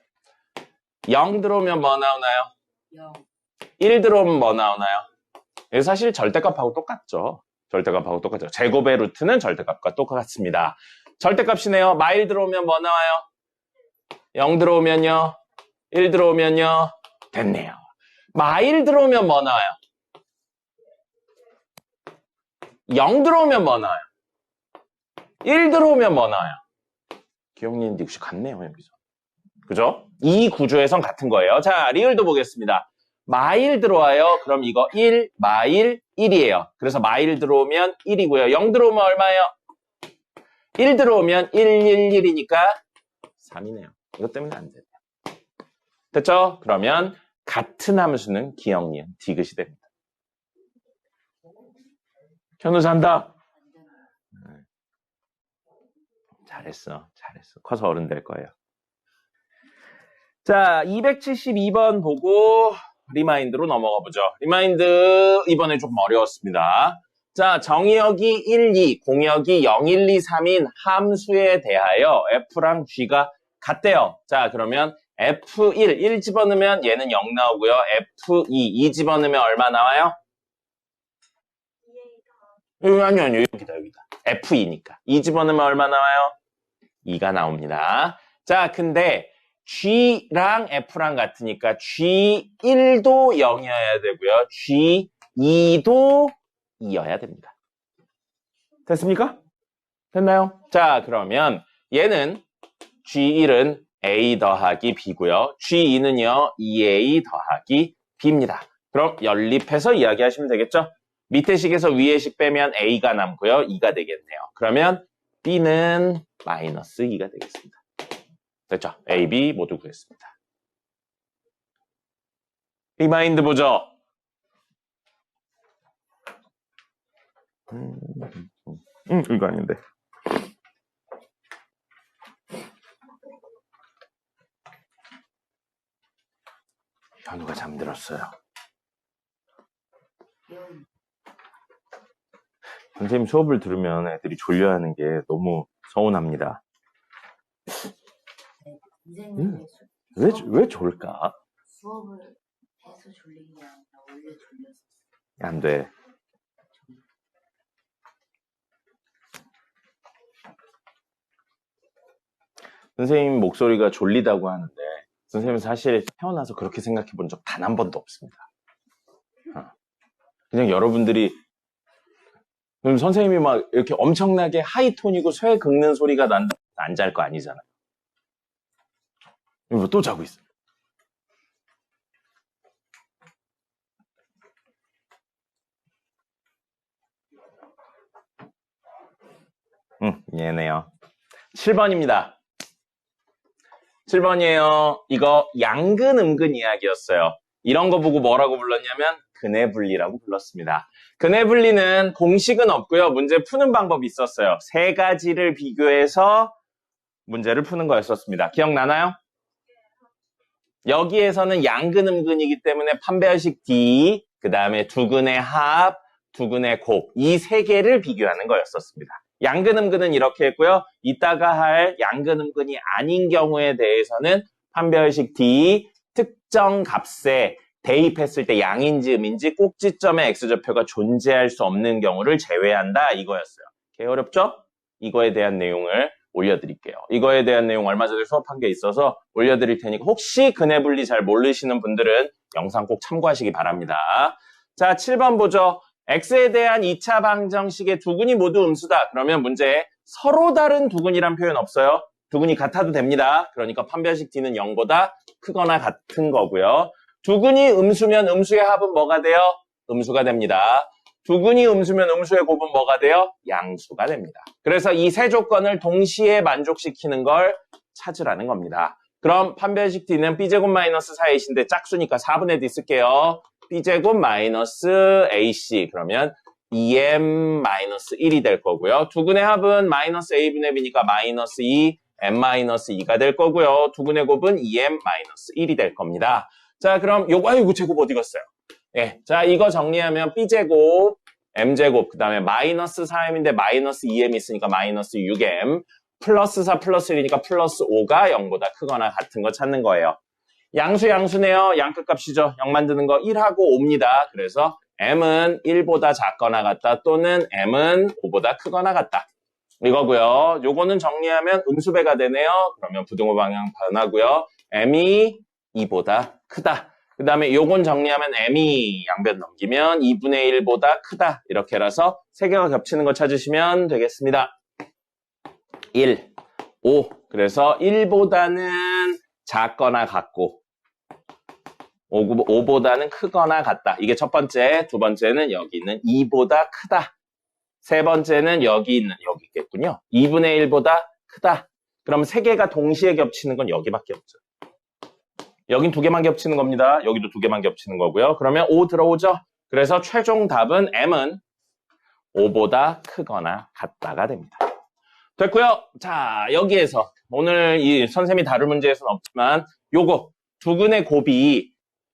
0 들어오면 뭐 나오나요? 1 들어오면 뭐 나오나요? 사실 절대값하고 똑같죠. 절대값하고 똑같죠. 제곱의 루트는 절대값과 똑같습니다. 절대값이네요. 마일 들어오면 뭐 나와요? 0 들어오면요. 1 들어오면요. 됐네요. 마일 들어오면 뭐 나와요? 0 들어오면 뭐 나와요? 1 들어오면 뭐 나와요? 기억니은데 역시 같네요. 여기서. 그죠? 이 구조에선 같은 거예요. 자, 리을도 보겠습니다. 마일 들어와요. 그럼 이거 1, 마일 1이에요. 그래서 마일 들어오면 1이고요. 0 들어오면 얼마예요? 1 들어오면 1, 1, 1이니까 3이네요. 이것 때문에 안 돼요. 됐죠? 그러면 같은 함수는 기억, 니은, 디귿이 됩니다. 현우 산다. 잘했어. 커서 어른 될 거예요. 자, 272번 보고 리마인드로 넘어가 보죠. 리마인드 이번에 조금 어려웠습니다. 자, 정의역이 1, 2, 공역이 0, 1, 2, 3인 함수에 대하여 F랑 G가 같대요. 자, 그러면 F1, 1 집어넣으면 얘는 0 나오고요. F2, 2 집어넣으면 얼마 나와요? 아니요. 여기다. F2니까. 2 집어넣으면 얼마 나와요? 2가 나옵니다. 자, 근데 G랑 F랑 같으니까 G1도 0이어야 되고요. G2도 2여야 됩니다. 됐습니까? 됐나요? 자, 그러면 얘는 G1은 A 더하기 B고요. G2는요, 2A 더하기 B입니다. 그럼 연립해서 이야기하시면 되겠죠? 밑에 식에서 위에 식 빼면 A가 남고요. 2가 되겠네요. 그러면 B는 마이너스 2가 되겠습니다. 됐죠? A, B 모두 구했습니다. 리마인드 보죠. 이거 아닌데. 현우가 잠들었어요. 선생님 수업을 들으면 애들이 졸려하는 게 너무 서운합니다. 왜 졸까? 수업을 해서 졸린 게 아니라 원래 졸렸었어. 안 돼. 선생님 목소리가 졸리다고 하는데 선생님은 사실 태어나서 그렇게 생각해 본 적 단 한 번도 없습니다. 그냥 여러분들이 그럼 선생님이 막 이렇게 엄청나게 하이톤이고 쇠 긁는 소리가 난다 안 잘 거 아니잖아요. 이거 또 자고 있어요. 미안해요. 7번입니다. 7번이에요. 이거 양근음근 이야기였어요. 이런 거 보고 뭐라고 불렀냐면 근해분리라고 불렀습니다. 근해분리는 공식은 없고요. 문제 푸는 방법이 있었어요. 세 가지를 비교해서 문제를 푸는 거였었습니다. 기억나나요? 여기에서는 양근음근이기 때문에 판별식 D, 그 다음에 두근의 합, 두근의 곱, 이 세 개를 비교하는 거였었습니다. 양근음근은 이렇게 했고요. 이따가 할 양근음근이 아닌 경우에 대해서는 판별식 D, 특정 값에 대입했을 때 양인지 음인지 꼭지점에 x좌표가 존재할 수 없는 경우를 제외한다 이거였어요. 개 어렵죠? 이거에 대한 내용을 올려드릴게요. 이거에 대한 내용 얼마 전에 수업한 게 있어서 올려드릴 테니까 혹시 근해분리 잘 모르시는 분들은 영상 꼭 참고하시기 바랍니다. 자, 7번 보죠. x에 대한 2차 방정식의 두근이 모두 음수다. 그러면 문제에 서로 다른 두근이란 표현 없어요. 두근이 같아도 됩니다. 그러니까 판별식 D는 0보다 크거나 같은 거고요. 두근이 음수면 음수의 합은 뭐가 돼요? 음수가 됩니다. 두근이 음수면 음수의 곱은 뭐가 돼요? 양수가 됩니다. 그래서 이 세 조건을 동시에 만족시키는 걸 찾으라는 겁니다. 그럼 판별식 D는 B제곱 마이너스 4AC인데 짝수니까 4분의 D 쓸게요. B제곱 마이너스 AC 그러면 2M 마이너스 1이 될 거고요. 두근의 합은 마이너스 A분의 B니까 마이너스 2, M 마이너스 2가 될 거고요. 두근의 곱은 2M 마이너스 1이 될 겁니다. 자, 그럼 요거, 아이고, 제곱 어디 갔어요? 예. 자, 이거 정리하면 B제곱, M제곱, 그 다음에 마이너스 4M인데 마이너스 2M 있으니까 마이너스 6M, 플러스 4 플러스 1이니까 플러스 5가 0보다 크거나 같은 거 찾는 거예요. 양수네요. 양끝값이죠. 0 만드는 거 1하고 5입니다. 그래서 M은 1보다 작거나 같다 또는 M은 5보다 크거나 같다. 이거고요. 요거는 정리하면 음수배가 되네요. 그러면 부등호 방향 변하고요. M이 2보다 크다. 그 다음에 요건 정리하면 M이 양변 넘기면 2분의 1보다 크다. 이렇게라서 세 개가 겹치는 거 찾으시면 되겠습니다. 1, 5. 그래서 1보다는 작거나 같고 5보다는 크거나 같다. 이게 첫 번째. 두 번째는 여기 있는 2보다 크다. 세 번째는 여기 있겠군요. 2분의 1보다 크다. 그럼 세 개가 동시에 겹치는 건 여기밖에 없죠. 여긴 두 개만 겹치는 겁니다. 여기도 두 개만 겹치는 거고요. 그러면 5 들어오죠. 그래서 최종 답은 M은 5보다 크거나 같다가 됩니다. 됐고요. 자, 여기에서 오늘 이 선생님이 다룰 문제에서는 없지만 요거 두근의 곱이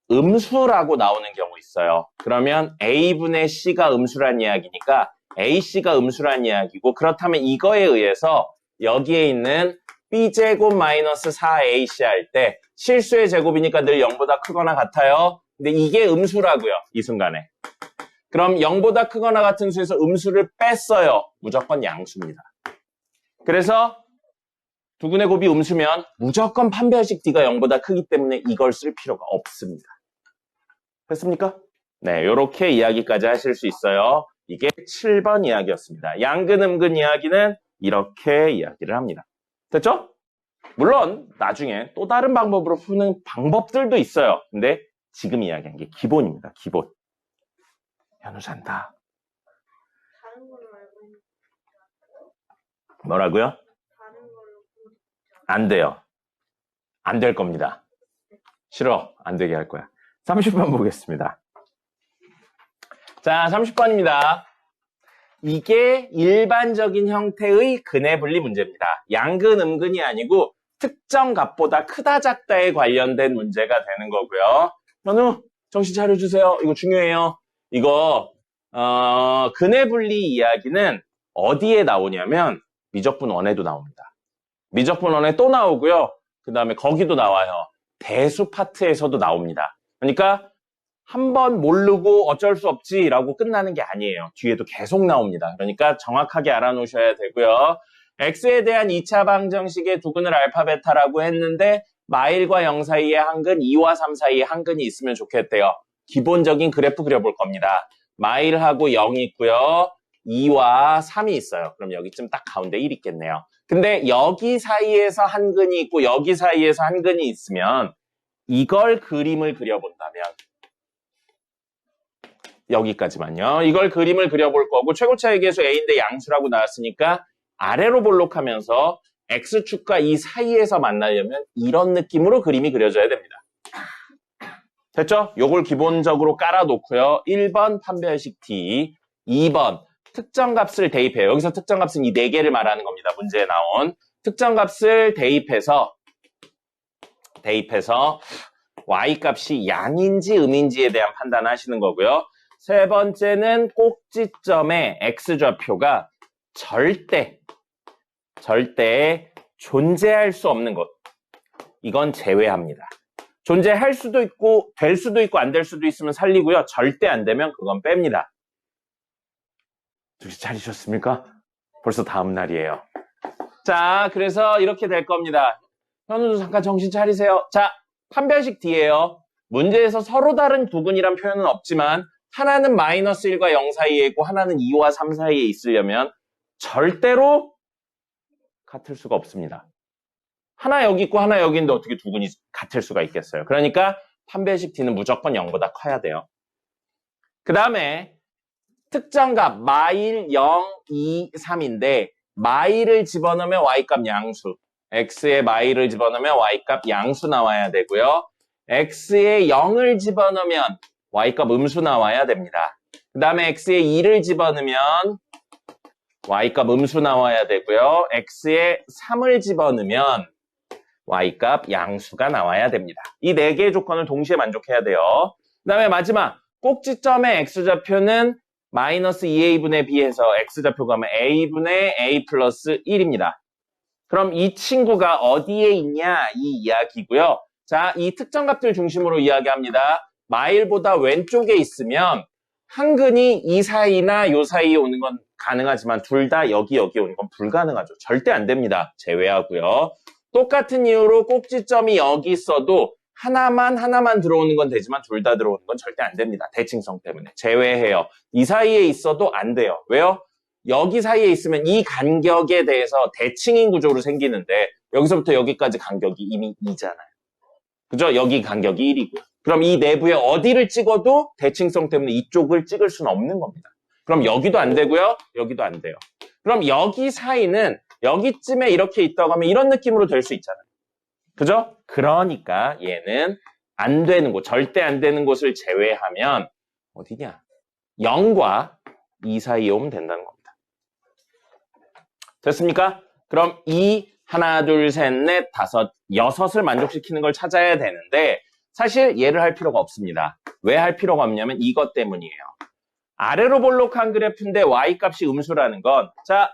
음수라고 나오는 경우 있어요. 그러면 A분의 C가 음수란 이야기니까 AC가 음수란 이야기고 그렇다면 이거에 의해서 여기에 있는 B제곱 마이너스 4AC 할 때 실수의 제곱이니까 늘 0보다 크거나 같아요. 근데 이게 음수라고요. 이 순간에. 그럼 0보다 크거나 같은 수에서 음수를 뺐어요. 무조건 양수입니다. 그래서 두근의 곱이 음수면 무조건 판별식 D가 0보다 크기 때문에 이걸 쓸 필요가 없습니다. 됐습니까? 네, 이렇게 이야기까지 하실 수 있어요. 이게 7번 이야기였습니다. 양근음근 이야기는 이렇게 이야기를 합니다. 됐죠? 물론 나중에 또 다른 방법으로 푸는 방법들도 있어요. 근데 지금 이야기한 게 기본입니다. 기본. 현우 잔다. 뭐라고요? 안 돼요. 안 될 겁니다. 싫어. 안 되게 할 거야. 30번 보겠습니다. 자, 30번입니다. 이게 일반적인 형태의 근해분리 문제입니다. 양근음근이 아니고 특정 값보다 크다 작다에 관련된 문제가 되는 거고요. 현우, 정신 차려주세요. 이거 중요해요. 이거 근해분리 이야기는 어디에 나오냐면 미적분 1에도 나옵니다. 미적분 1에 또 나오고요. 그 다음에 거기도 나와요. 대수 파트에서도 나옵니다. 그러니까 한번 모르고 어쩔 수 없지라고 끝나는 게 아니에요. 뒤에도 계속 나옵니다. 그러니까 정확하게 알아놓으셔야 되고요. x에 대한 2차 방정식의 두근을 알파 베타라고 했는데 마일과 0 사이에 한근, 2와 3 사이에 한근이 있으면 좋겠대요. 기본적인 그래프 그려볼 겁니다. 마일하고 0이 있고요. 2와 3이 있어요. 그럼 여기쯤 딱 가운데 1 있겠네요. 근데 여기 사이에서 한근이 있고 여기 사이에서 한근이 있으면 이걸 그림을 그려본다면 여기까지만요. 이걸 그림을 그려볼 거고 최고차의 계수 A인데 양수라고 나왔으니까 아래로 볼록하면서 X축과 이 사이에서 만나려면 이런 느낌으로 그림이 그려져야 됩니다. 됐죠? 요걸 기본적으로 깔아놓고요. 1번 판별식 T, 2번 특정값을 대입해요. 여기서 특정값은 이 4개를 말하는 겁니다. 문제에 나온 특정값을 대입해서 Y값이 양인지 음인지에 대한 판단을 하시는 거고요. 세 번째는 꼭지점의 X좌표가 절대 존재할 수 없는 것. 이건 제외합니다. 존재할 수도 있고 될 수도 있고 안 될 수도 있으면 살리고요. 절대 안 되면 그건 뺍니다. 정신 차리셨습니까? 벌써 다음 날이에요. 자, 그래서 이렇게 될 겁니다. 현우도 잠깐 정신 차리세요. 자, 판별식 D예요. 문제에서 서로 다른 두근이란 표현은 없지만 하나는 마이너스 1과 0 사이에 있고 하나는 2와 3 사이에 있으려면 절대로 같을 수가 없습니다. 하나 여기 있고 하나 여기 있는데 어떻게 두근이 같을 수가 있겠어요. 그러니까 판별식 D는 무조건 0보다 커야 돼요. 그 다음에 특정값 마일 0, 2, 3인데 마일을 집어넣으면 Y값 양수, X에 마일을 집어넣으면 Y값 양수 나와야 되고요. X에 0을 집어넣으면 Y값 음수 나와야 됩니다. 그 다음에 X에 2를 집어넣으면 Y값 음수 나와야 되고요. X에 3을 집어넣으면 Y값 양수가 나와야 됩니다. 이 4개의 조건을 동시에 만족해야 돼요. 그 다음에 마지막 꼭지점의 X좌표는 마이너스 2A분의 B에서 X좌표가 하면 A분의 A 플러스 1입니다. 그럼 이 친구가 어디에 있냐 이 이야기고요. 자, 이 특정값들 중심으로 이야기합니다. 마일보다 왼쪽에 있으면 한근이 이 사이나 요 사이에 오는 건 가능하지만 둘 다 여기 오는 건 불가능하죠. 절대 안 됩니다. 제외하고요. 똑같은 이유로 꼭지점이 여기 있어도 하나만 들어오는 건 되지만 둘 다 들어오는 건 절대 안 됩니다. 대칭성 때문에. 제외해요. 이 사이에 있어도 안 돼요. 왜요? 여기 사이에 있으면 이 간격에 대해서 대칭인 구조로 생기는데 여기서부터 여기까지 간격이 이미 2잖아요. 그죠? 여기 간격이 1이고요. 그럼 이 내부에 어디를 찍어도 대칭성 때문에 이쪽을 찍을 수는 없는 겁니다. 그럼 여기도 안 되고요. 여기도 안 돼요. 그럼 여기 사이는 여기쯤에 이렇게 있다고 하면 이런 느낌으로 될 수 있잖아요. 그죠? 그러니까 얘는 안 되는 곳, 절대 안 되는 곳을 제외하면 어디냐? 0과 2 사이에 오면 된다는 겁니다. 됐습니까? 그럼 이 하나, 둘, 셋, 넷, 다섯, 여섯을 만족시키는 걸 찾아야 되는데 사실 얘를 할 필요가 없습니다. 왜 할 필요가 없냐면 이것 때문이에요. 아래로 볼록한 그래프인데 Y값이 음수라는 건 자,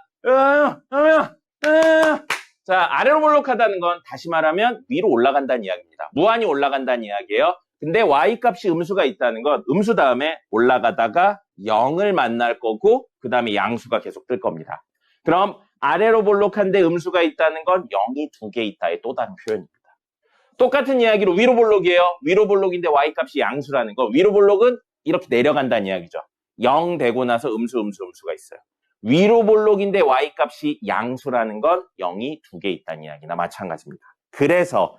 아래로 볼록하다는 건 다시 말하면 위로 올라간다는 이야기입니다. 무한히 올라간다는 이야기예요. 근데 Y값이 음수가 있다는 건 음수 다음에 올라가다가 0을 만날 거고 그 다음에 양수가 계속 뜰 겁니다. 그럼 아래로 볼록한데 음수가 있다는 건 0이 2개 있다의 또 다른 표현입니다. 똑같은 이야기로 위로 볼록이에요. 위로 볼록인데 Y값이 양수라는 거. 위로 볼록은 이렇게 내려간다는 이야기죠. 0 되고 나서 음수가 있어요. 위로 볼록인데 Y값이 양수라는 건 0이 2개 있다는 이야기나 마찬가지입니다. 그래서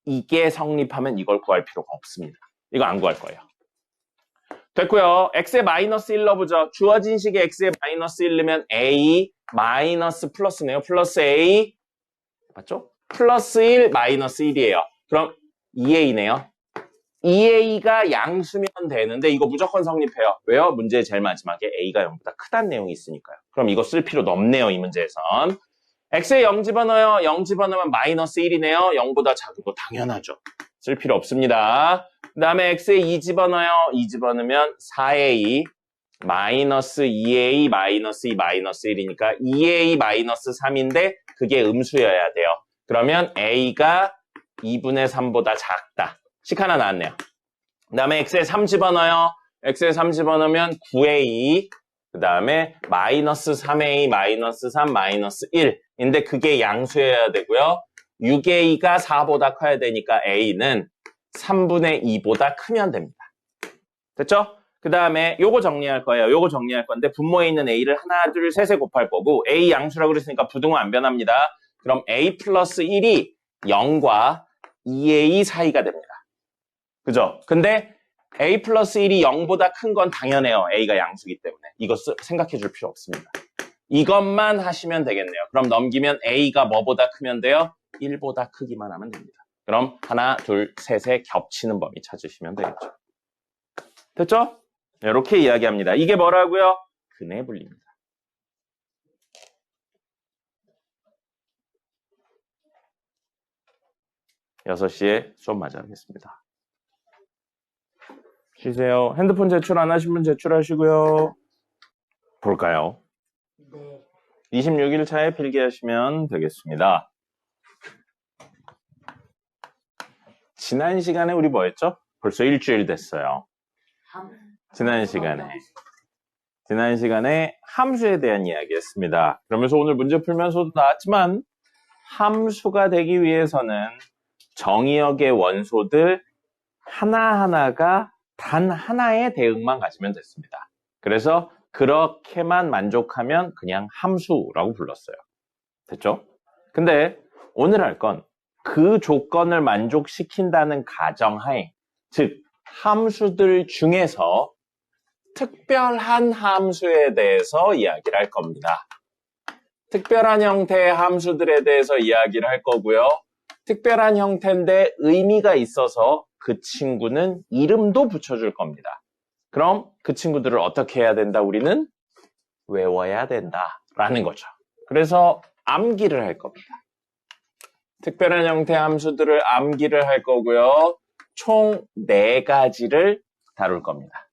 이게 성립하면 이걸 구할 필요가 없습니다. 이거 안 구할 거예요. 됐고요. x에 마이너스 1 넣어보죠. 주어진 식에 x에 마이너스 1 넣으면 a 마이너스 플러스네요. 플러스 a 맞죠? 플러스 1 마이너스 1이에요. 그럼 2a네요. 2a가 양수면 되는데 이거 무조건 성립해요. 왜요? 문제의 제일 마지막에 a가 0보다 크다는 내용이 있으니까요. 그럼 이거 쓸 필요도 없네요. 이 문제에선. x에 0 집어넣어요. 0 집어넣으면 마이너스 1이네요. 0보다 작은 거 당연하죠. 쓸 필요 없습니다. 그 다음에 x에 2 집어넣어요. 2 집어넣으면 4a 마이너스 2a 마이너스 2 마이너스 1이니까 2a 마이너스 3인데 그게 음수여야 돼요. 그러면 a가 2분의 3보다 작다. 식 하나 나왔네요. 그 다음에 x에 3 집어넣어요. x에 3 집어넣으면 9a 그 다음에 마이너스 3a, 마이너스 3, 마이너스 1인데 그게 양수여야 되고요. 6a가 4보다 커야 되니까 a는 3분의 2보다 크면 됩니다. 됐죠? 그 다음에 요거 정리할 거예요. 요거 정리할 건데 분모에 있는 a를 하나, 둘, 셋에 곱할 거고 a 양수라고 그랬으니까 부등호 안 변합니다. 그럼 a 플러스 1이 0과 2a 사이가 됩니다. 그죠? 근데 a 플러스 1이 0보다 큰 건 당연해요. a가 양수기 때문에. 이거 생각해 줄 필요 없습니다. 이것만 하시면 되겠네요. 그럼 넘기면 a가 뭐보다 크면 돼요? 1보다 크기만 하면 됩니다. 그럼 하나, 둘, 셋에 겹치는 범위 찾으시면 되겠죠. 됐죠? 이렇게 이야기합니다. 이게 뭐라고요? 근의 분리입니다. 6시에 수업 마저 하겠습니다. 쉬세요. 핸드폰 제출 안 하신 분 제출하시고요. 볼까요? 네. 26일 차에 필기하시면 되겠습니다. 지난 시간에 우리 뭐 했죠? 벌써 일주일 됐어요. 지난 시간에 함수에 대한 이야기 했습니다. 그러면서 오늘 문제 풀면서도 나왔지만 함수가 되기 위해서는 정의역의 원소들 하나하나가 단 하나의 대응만 가지면 됐습니다. 그래서 그렇게만 만족하면 그냥 함수라고 불렀어요. 됐죠? 근데 오늘 할 건 그 조건을 만족시킨다는 가정하에, 즉 함수들 중에서 특별한 함수에 대해서 이야기를 할 겁니다. 특별한 형태의 함수들에 대해서 이야기를 할 거고요. 특별한 형태인데 의미가 있어서 그 친구는 이름도 붙여줄 겁니다. 그럼 그 친구들을 어떻게 해야 된다? 우리는 외워야 된다라는 거죠. 그래서 암기를 할 겁니다. 특별한 형태의 함수들을 암기를 할 거고요. 총 4가지를 다룰 겁니다.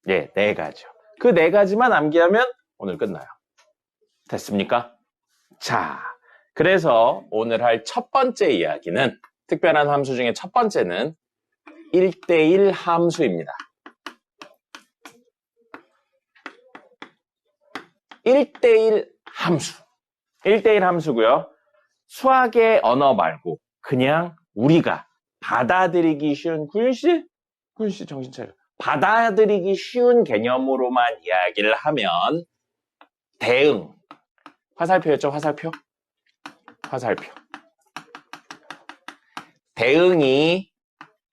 예, 4가지요. 그 4가지만 암기하면 오늘 끝나요. 됐습니까? 자, 그래서 오늘 할 첫 번째 이야기는 특별한 함수 중에 첫 번째는 1대1 함수입니다. 1대1 함수. 1대1 함수고요. 수학의 언어 말고 그냥 우리가 받아들이기 쉬운 구윤씨 정신 차려. 받아들이기 쉬운 개념으로만 이야기를 하면 대응. 화살표였죠? 화살표. 대응이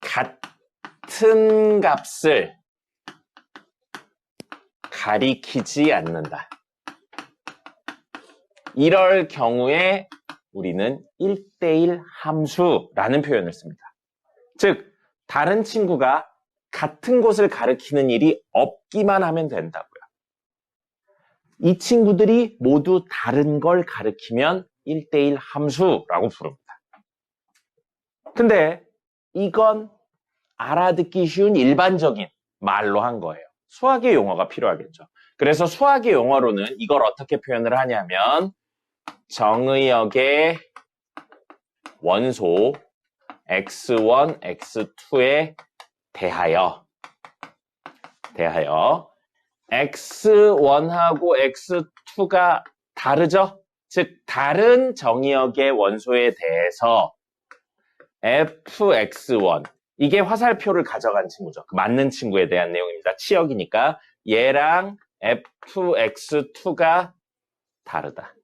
같은 값을 가리키지 않는다. 이럴 경우에 우리는 1대1 함수라는 표현을 씁니다. 즉, 다른 친구가 같은 곳을 가리키는 일이 없기만 하면 된다고요. 이 친구들이 모두 다른 걸 가리키면 1대1 함수라고 부릅니다. 근데 이건 알아듣기 쉬운 일반적인 말로 한 거예요. 수학의 용어가 필요하겠죠. 그래서 수학의 용어로는 이걸 어떻게 표현을 하냐면 정의역의 원소 x1, x2에 대하여 x1하고 x2가 다르죠? 즉 다른 정의역의 원소에 대해서 fx1 이게 화살표를 가져간 친구죠. 그 맞는 친구에 대한 내용입니다. 치역이니까 얘랑 fx2가 다르다.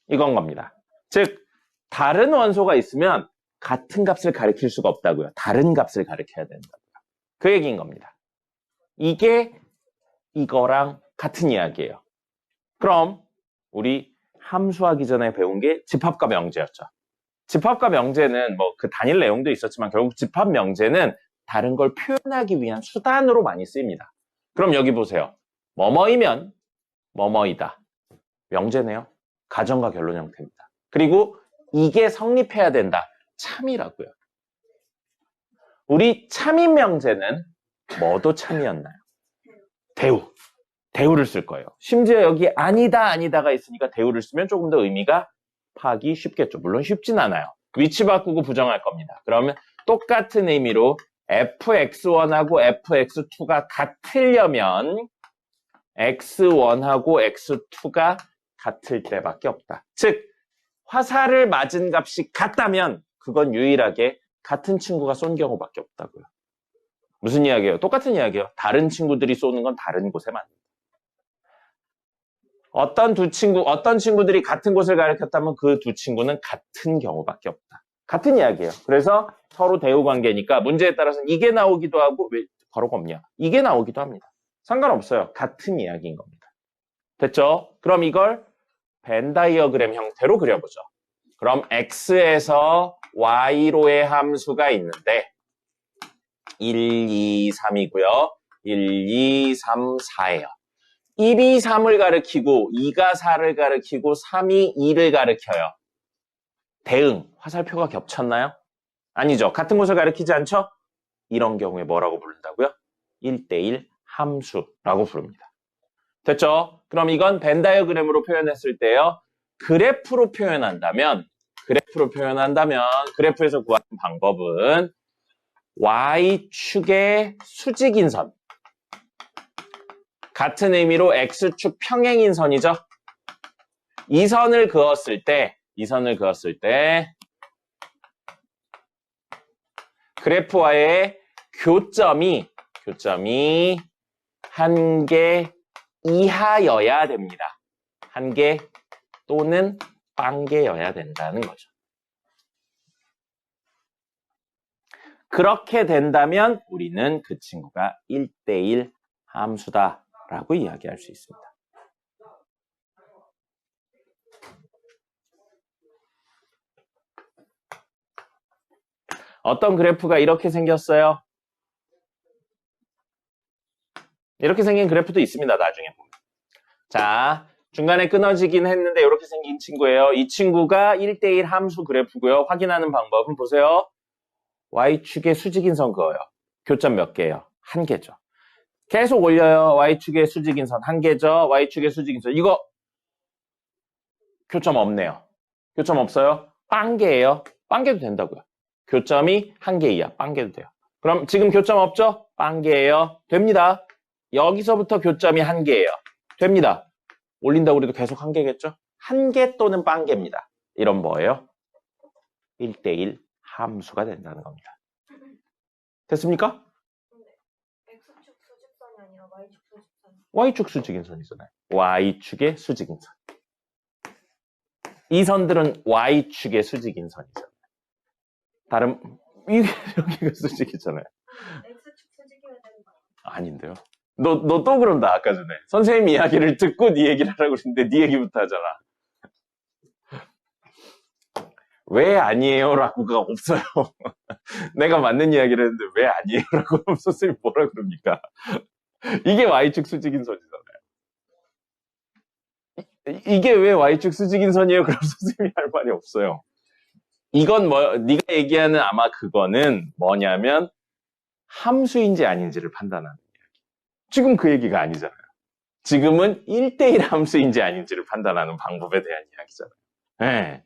이건 겁니다. 즉 다른 원소가 있으면 같은 값을 가리킬 수가 없다고요. 다른 값을 가리켜야 된다고요. 그 얘기인 겁니다. 이게 이거랑 같은 이야기예요. 그럼 우리 함수하기 전에 배운 게 집합과 명제였죠. 집합과 명제는 뭐 그 단일 내용도 있었지만 결국 집합 명제는 다른 걸 표현하기 위한 수단으로 많이 쓰입니다. 그럼 여기 보세요. 뭐뭐이면 뭐뭐이다. 명제네요. 가정과 결론 형태입니다. 그리고 이게 성립해야 된다. 참이라고요. 우리 참인 명제는 뭐도 참이었나요? 대우를 쓸 거예요. 심지어 여기 아니다가 있으니까 대우를 쓰면 조금 더 의미가 파악이 쉽겠죠. 물론 쉽진 않아요. 위치 바꾸고 부정할 겁니다. 그러면 똑같은 의미로 fx1하고 fx2가 같으려면 x1하고 x2가 같을 때밖에 없다. 즉 화살을 맞은 값이 같다면 그건 유일하게 같은 친구가 쏜 경우밖에 없다고요. 무슨 이야기예요? 똑같은 이야기예요. 다른 친구들이 쏘는 건 다른 곳에 맞는다. 어떤 친구들이 같은 곳을 가리켰다면 그 두 친구는 같은 경우밖에 없다. 같은 이야기예요. 그래서 서로 대우 관계니까 문제에 따라서는 이게 나오기도 하고 왜 괄호가 없냐? 이게 나오기도 합니다. 상관없어요. 같은 이야기인 겁니다. 됐죠? 그럼 이걸 벤 다이어그램 형태로 그려보죠. 그럼 x에서 y로의 함수가 있는데 1, 2, 3이고요. 1, 2, 3, 4예요. 1이 3을 가리키고 2가 4를 가리키고 3이 2를 가리켜요. 대응, 화살표가 겹쳤나요? 아니죠. 같은 곳을 가리키지 않죠? 이런 경우에 뭐라고 부른다고요? 1대1 함수라고 부릅니다. 됐죠? 그럼 이건 벤 다이어그램으로 표현했을 때요. 그래프로 표현한다면 그래프에서 구하는 방법은 y축의 수직인 선, 같은 의미로 x축 평행인 선이죠. 이 선을 그었을 때 그래프와의 교점이 한 개 이하여야 됩니다. 한 개 또는 빵개여야 된다는 거죠. 그렇게 된다면 우리는 그 친구가 1대1 함수다라고 이야기할 수 있습니다. 어떤 그래프가 이렇게 생겼어요? 이렇게 생긴 그래프도 있습니다. 나중에 보면. 자, 중간에 끊어지긴 했는데 이렇게 생긴 친구예요. 이 친구가 1대1 함수 그래프고요. 확인하는 방법은 보세요. y축의 수직인 선 그어요. 교점 몇 개예요? 한 개죠. 계속 올려요. y축의 수직인 선 한 개죠. y축의 수직인 선. 이거 교점 없네요. 교점 없어요? 빵개예요. 빵개도 된다고요. 교점이 한 개 이하. 빵개도 돼요. 그럼 지금 교점 없죠? 빵개예요. 됩니다. 여기서부터 교점이 한 개예요. 됩니다. 올린다고 그래도 계속 한 개겠죠? 한 개 또는 빵개입니다. 이런 뭐예요? 1대1 함수가 된다는 겁니다. 됐습니까? X축 수직선이 아니라 Y축 수직선. Y축 수직인 선이잖아요. Y축의 수직인 선. 이 선들은 Y축의 수직인 선이잖아요. 다른 여기가 수직이잖아요. X축 수직이어야 되는 거 아닌데요? 너 또 그런다 아까 전에. 선생님 이야기를 듣고 네 얘기를 하라고 그랬는데 네 얘기부터 하잖아. 왜 아니에요? 라고가 없어요. 내가 맞는 이야기를 했는데 왜 아니에요? 라고 선생님이 뭐라 그럽니까? 이게 Y축 수직인 선이잖아요. 이게 왜 Y축 수직인 선이에요? 그럼 선생님이 할 말이 없어요. 이건 네가 얘기하는 아마 그거는 뭐냐면 함수인지 아닌지를 판단하는 이야기. 지금 그 얘기가 아니잖아요. 지금은 1대1 함수인지 아닌지를 판단하는 방법에 대한 이야기잖아요. 네.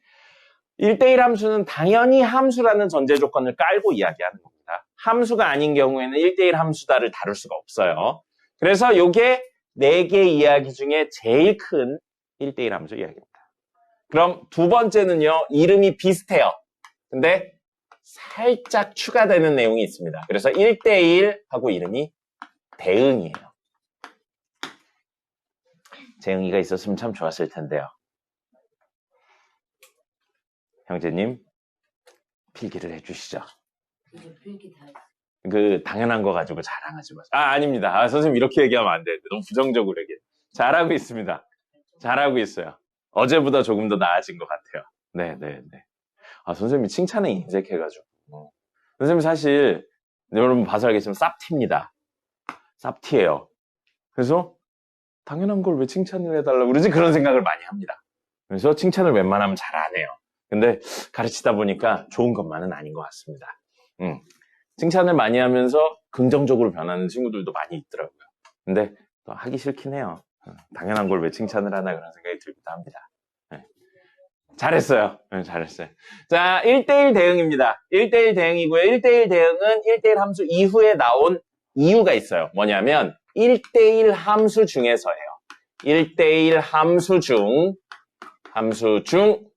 1대1 함수는 당연히 함수라는 전제 조건을 깔고 이야기하는 겁니다. 함수가 아닌 경우에는 1대1 함수다를 다룰 수가 없어요. 그래서 이게 4개 이야기 중에 제일 큰 1대1 함수 이야기입니다. 그럼 두 번째는요. 이름이 비슷해요. 근데 살짝 추가되는 내용이 있습니다. 그래서 1대1 하고 이름이 대응이에요. 재응이가 있었으면 참 좋았을 텐데요. 형제님, 필기를 해주시죠. 이제 필기 다 했어. 그 당연한 거 가지고 자랑하지 마세요. 아닙니다. 선생님 이렇게 얘기하면 안 되는데 너무 부정적으로 얘기해요. 잘하고 있습니다. 잘하고 있어요. 어제보다 조금 더 나아진 것 같아요. 네네네. 선생님이 칭찬에 인색해가지고. 선생님 사실 여러분 봐서 알겠지만 쌉티입니다. 쌉티예요. 그래서 당연한 걸 왜 칭찬을 해달라고 그러지? 그런 생각을 많이 합니다. 그래서 칭찬을 웬만하면 잘 안 해요. 근데 가르치다 보니까 좋은 것만은 아닌 것 같습니다. 칭찬을 많이 하면서 긍정적으로 변하는 친구들도 많이 있더라고요. 근데 또 하기 싫긴 해요. 당연한 걸 왜 칭찬을 하나 그런 생각이 들기도 합니다. 네. 잘했어요. 네, 잘했어요. 자, 1대1 대응입니다. 1대1 대응이고요. 1대1 대응은 1대1 함수 이후에 나온 이유가 있어요. 뭐냐면 1대1 함수 중에서예요. 1대1 함수 중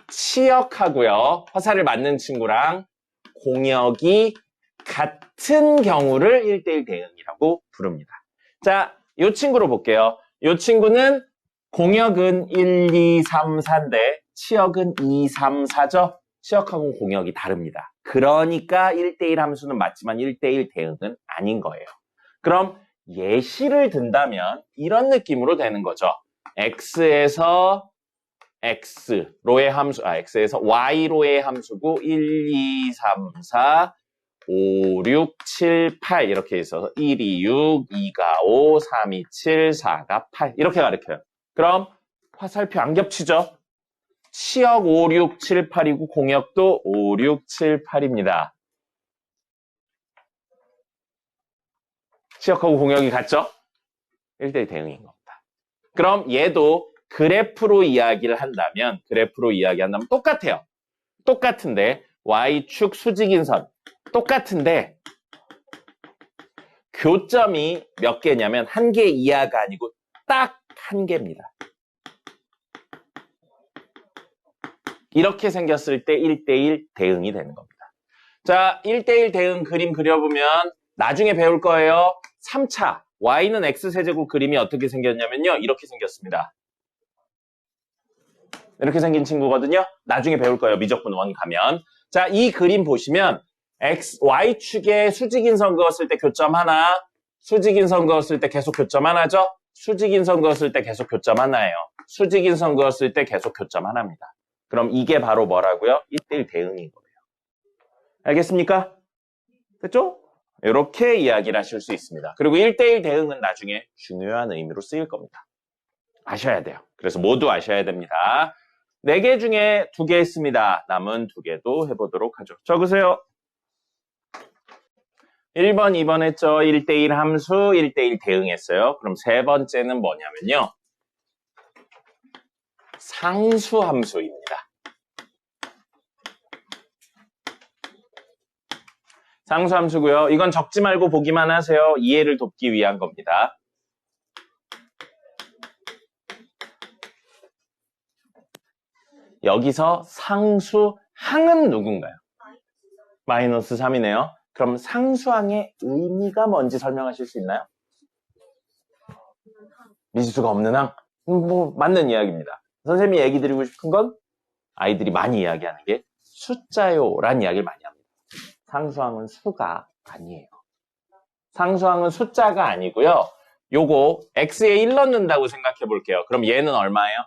치역하고요. 화살을 맞는 친구랑 공역이 같은 경우를 1대1 대응이라고 부릅니다. 자, 이 친구로 볼게요. 이 친구는 공역은 1, 2, 3, 4인데 치역은 2, 3, 4죠? 치역하고 공역이 다릅니다. 그러니까 1대1 함수는 맞지만 1대1 대응은 아닌 거예요. 그럼 예시를 든다면 이런 느낌으로 되는 거죠. x에서 x로의 함수, x에서 y로의 함수고 1, 2, 3, 4, 5, 6, 7, 8 이렇게 있어서 1이 6, 2가 5, 3이 7, 4가 8 이렇게 가르쳐요. 그럼 화살표 안 겹치죠? 치역 5, 6, 7, 8이고 공역도 5, 6, 7, 8입니다. 치역하고 공역이 같죠? 1대1 대응인 겁니다. 그럼 얘도 그래프로 이야기를 한다면 똑같아요. 똑같은데 y축 수직인 선 똑같은데 교점이 몇 개냐면 한 개 이하가 아니고 딱 한 개입니다. 이렇게 생겼을 때 1대1 대응이 되는 겁니다. 자, 1대1 대응 그림 그려보면 나중에 배울 거예요. 3차 y는 x세제곱 그림이 어떻게 생겼냐면요. 이렇게 생겼습니다. 이렇게 생긴 친구거든요. 나중에 배울 거예요. 미적분 1 가면. 자, 이 그림 보시면 y축에 수직인 선 그었을 때 교점 하나, 수직인 선 그었을 때 계속 교점 하나죠? 수직인 선 그었을 때 계속 교점 하나예요. 수직인 선 그었을 때 계속 교점 하나입니다. 그럼 이게 바로 뭐라고요? 1대1 대응인 거예요. 알겠습니까? 됐죠? 이렇게 이야기를 하실 수 있습니다. 그리고 1대1 대응은 나중에 중요한 의미로 쓰일 겁니다. 아셔야 돼요. 그래서 모두 아셔야 됩니다. 4개 중에 2개 했습니다. 남은 2개도 해보도록 하죠. 적으세요. 1번, 2번 했죠. 1대1 함수, 1대1 대응했어요. 그럼 세 번째는 뭐냐면요. 상수 함수입니다. 상수 함수고요. 이건 적지 말고 보기만 하세요. 이해를 돕기 위한 겁니다. 여기서 상수항은 누군가요? 마이너스 3이네요. 그럼 상수항의 의미가 뭔지 설명하실 수 있나요? 미지수가 없는 항? 뭐 맞는 이야기입니다. 선생님이 얘기 드리고 싶은 건 아이들이 많이 이야기하는 게 숫자요라는 이야기를 많이 합니다. 상수항은 수가 아니에요. 상수항은 숫자가 아니고요. 요거 x에 1 넣는다고 생각해 볼게요. 그럼 얘는 얼마예요?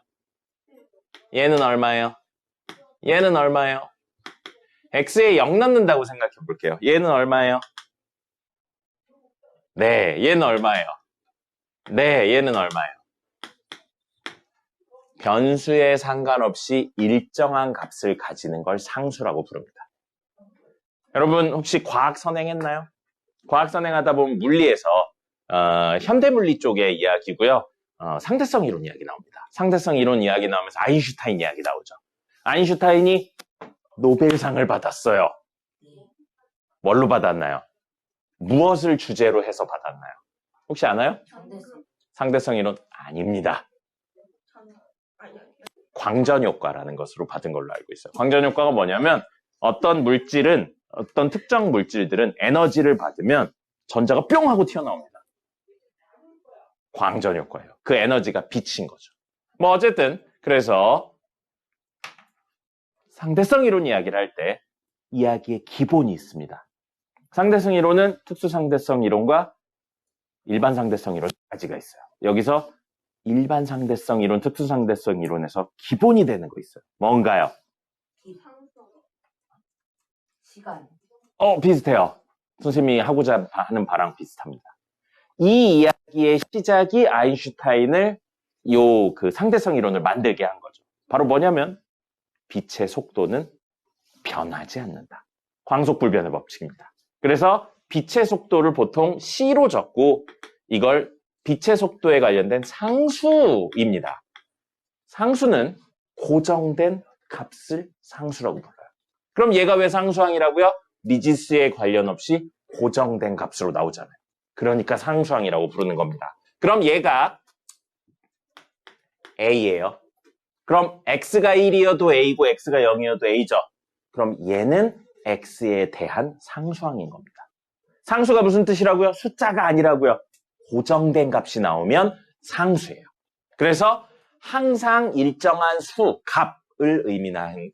얘는 얼마예요? 얘는 얼마예요? x에 0 넣는다고 생각해 볼게요. 얘는 얼마예요? 네, 얘는 얼마예요? 네, 얘는 얼마예요? 변수에 상관없이 일정한 값을 가지는 걸 상수라고 부릅니다. 여러분 혹시 과학 선행했나요? 과학 선행하다 보면 물리에서 현대물리 쪽의 이야기고요. 상대성 이론 이야기 나옵니다. 상대성 이론 이야기 나오면서 아인슈타인 이야기 나오죠. 아인슈타인이 노벨상을 받았어요. 뭘로 받았나요? 무엇을 주제로 해서 받았나요? 혹시 아나요? 상대성 이론 아닙니다. 광전효과라는 것으로 받은 걸로 알고 있어요. 광전효과가 뭐냐면 어떤 특정 물질들은 에너지를 받으면 전자가 뿅 하고 튀어나옵니다. 광전효과예요. 그 에너지가 빛인 거죠. 뭐 어쨌든 그래서 상대성 이론 이야기를 할 때 이야기의 기본이 있습니다. 상대성 이론은 특수상대성 이론과 일반 상대성 이론 두 가지가 있어요. 여기서 일반 상대성 이론, 특수상대성 이론에서 기본이 되는 거 있어요. 뭔가요? 시간. 비슷해요. 선생님이 하고자 하는 바랑 비슷합니다. 이 이야기의 시작이 아인슈타인을 그 상대성 이론을 만들게 한 거죠. 바로 뭐냐면 빛의 속도는 변하지 않는다. 광속불변의 법칙입니다. 그래서 빛의 속도를 보통 c로 적고 이걸 빛의 속도에 관련된 상수입니다. 상수는 고정된 값을 상수라고 불러요. 그럼 얘가 왜 상수항이라고요? 미지수에 관련 없이 고정된 값으로 나오잖아요. 그러니까 상수항이라고 부르는 겁니다. 그럼 얘가 A예요. 그럼 X가 1이어도 A고 X가 0이어도 A죠. 그럼 얘는 X에 대한 상수항인 겁니다. 상수가 무슨 뜻이라고요? 숫자가 아니라고요. 고정된 값이 나오면 상수예요. 그래서 항상 일정한 수, 값을